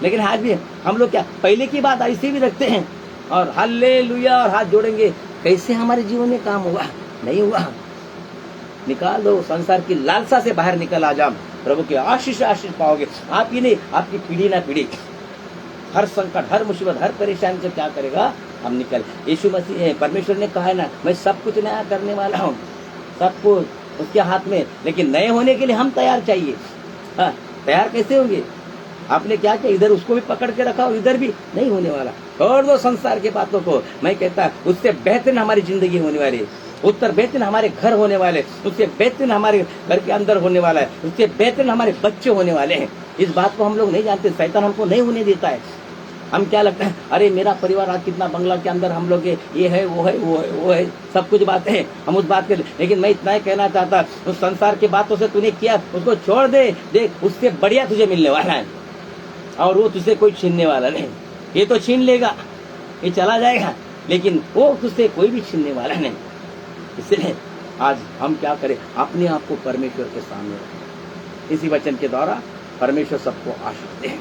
लेकिन आज भी हम लोग क्या पहले की बात ऐसे भी रखते हैं और हालेलुया और हाथ जोड़ेंगे। कैसे हमारे जीवन में काम हुआ? नहीं हुआ। निकाल दो, संसार की लालसा से बाहर निकल आ जाओ, प्रभु की आशीष पाओगे। आप ही नहीं, आपकी पीढ़ी ना पीढ़ी। हर संकट, हर मुसीबत, हर परेशानी से क्या करेगा? हम निकल। यीशु मसीह, परमेश्वर ने कहा है ना, मैं सब कुछ नया करने वाला हूँ, सब कुछ उसके हाथ में। लेकिन नए होने के लिए हम तैयार चाहिए। हाँ, तैयार कैसे होंगे? आपने क्या किया? इधर उसको भी पकड़ के रखा और इधर भी नहीं होने वाला। छोड़ दो संसार की बातों को। मैं कहता उससे बेहतर हमारी जिंदगी होने वाली है, उत्तर बेहतर हमारे घर होने वाले, उससे बेहतर हमारे घर के अंदर होने वाला है, उससे बेहतर हमारे बच्चे होने वाले हैं। इस बात को हम लोग नहीं जानते, शैतान हमको नहीं होने देता है। हम क्या लगता है, अरे मेरा परिवार आज कितना बंगला के अंदर हम लोग ये है वो है वो है वो है, सब कुछ बातें हैं, हम उस बात के। लेकिन मैं इतना ही कहना चाहता, उस संसार की बातों से तूने किया, उसको छोड़ दे। देख, उससे बढ़िया तुझे मिलने वाला है और वो तुझसे कोई छीनने वाला नहीं। ये तो छीन लेगा, ये चला जाएगा, लेकिन वो तुझसे कोई भी छीनने वाला नहीं। इसलिए आज हम क्या करें? अपने आप को परमेश्वर के सामने रखें। इसी वचन के द्वारा परमेश्वर सबको आशीष दे।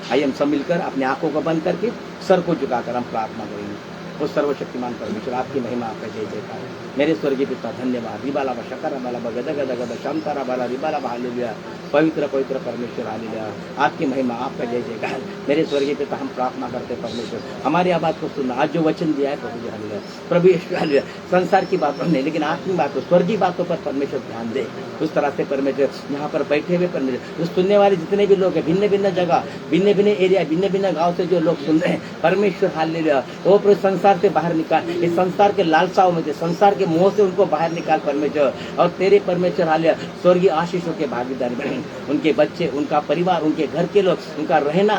आइए हम सब मिलकर अपने आंखों को बंद करके सर को झुकाकर हम प्रार्थना करेंगे। वो सर्वशक्तिमान परमेश्वर, आपकी महिमा, आपका जय जयकार। मेरे स्वर्गीय पिता धन्यवाद। रिबाला बशकर बाला गद गद गद शांतारा बाला रिबाला हालेलुया। पवित्र पवित्र परमेश्वर हालेलुया, आपकी महिमा, आपका जय जयकार। मेरे स्वर्गीय पिता, हम प्रार्थना करते परमेश्वर, हमारी आवाज को सुनना। आज जो वचन दिया है प्रभु जी हालेलुया, प्रभु यीशु हालेलुया, संसार की बातों नहीं, लेकिन आत्मिक बातों, स्वर्गीय बातों पर परमेश्वर ध्यान दे। उस तरह से परमेश्वर यहाँ पर बैठे हुए परमेश्वर, जो सुनने वाले जितने भी लोग हैं, भिन्न भिन्न जगह, भिन्न भिन्न एरिया, भिन्न भिन्न गाँव से जो लोग सुन रहे हैं, परमेश्वर हालेलुया, वो संसार से बाहर निकाल, इस संसार के लालसाओं में से, संसार के मोह से उनको बाहर निकाल परमेश्वर। और तेरे परमेश्वर हालेलुया स्वर्गीय आशीषों के भागीदारी बने। उनके बच्चे, उनका परिवार, उनके घर के लोग, उनका रहना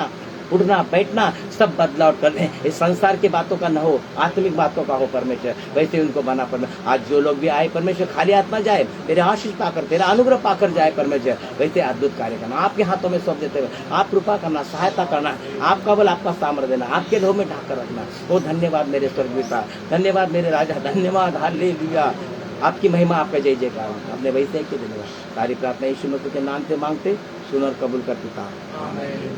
उठना बैठना सब बदलाव कर दे। इस संसार की बातों का न हो, आत्मिक बातों का हो परमेश्वर। वैसे उनको बना परमेश्वर। आज जो लोग भी आए परमेश्वर खाली हाथ ना जाए, तेरे आशीष पाकर, तेरा अनुग्रह पाकर जाए परमेश्वर। वैसे अद्भुत कार्य करना, आपके हाथों में सौंप देते हुए आप कृपा करना, सहायता करना, आपका बल, आपका सामर्थ्य देना, आपके लोह में ढाकर रखना। ओ धन्यवाद मेरे स्वर्गीय पिता, धन्यवाद मेरे राजा, धन्यवाद, हालेलुया। आपकी महिमा, आपका जय जयकार। अपने वैसे के धन्यवाद। सारी प्रार्थना यीशु मसीह के नाम से मांगते, सुन और कबूल कर पिता। आमीन।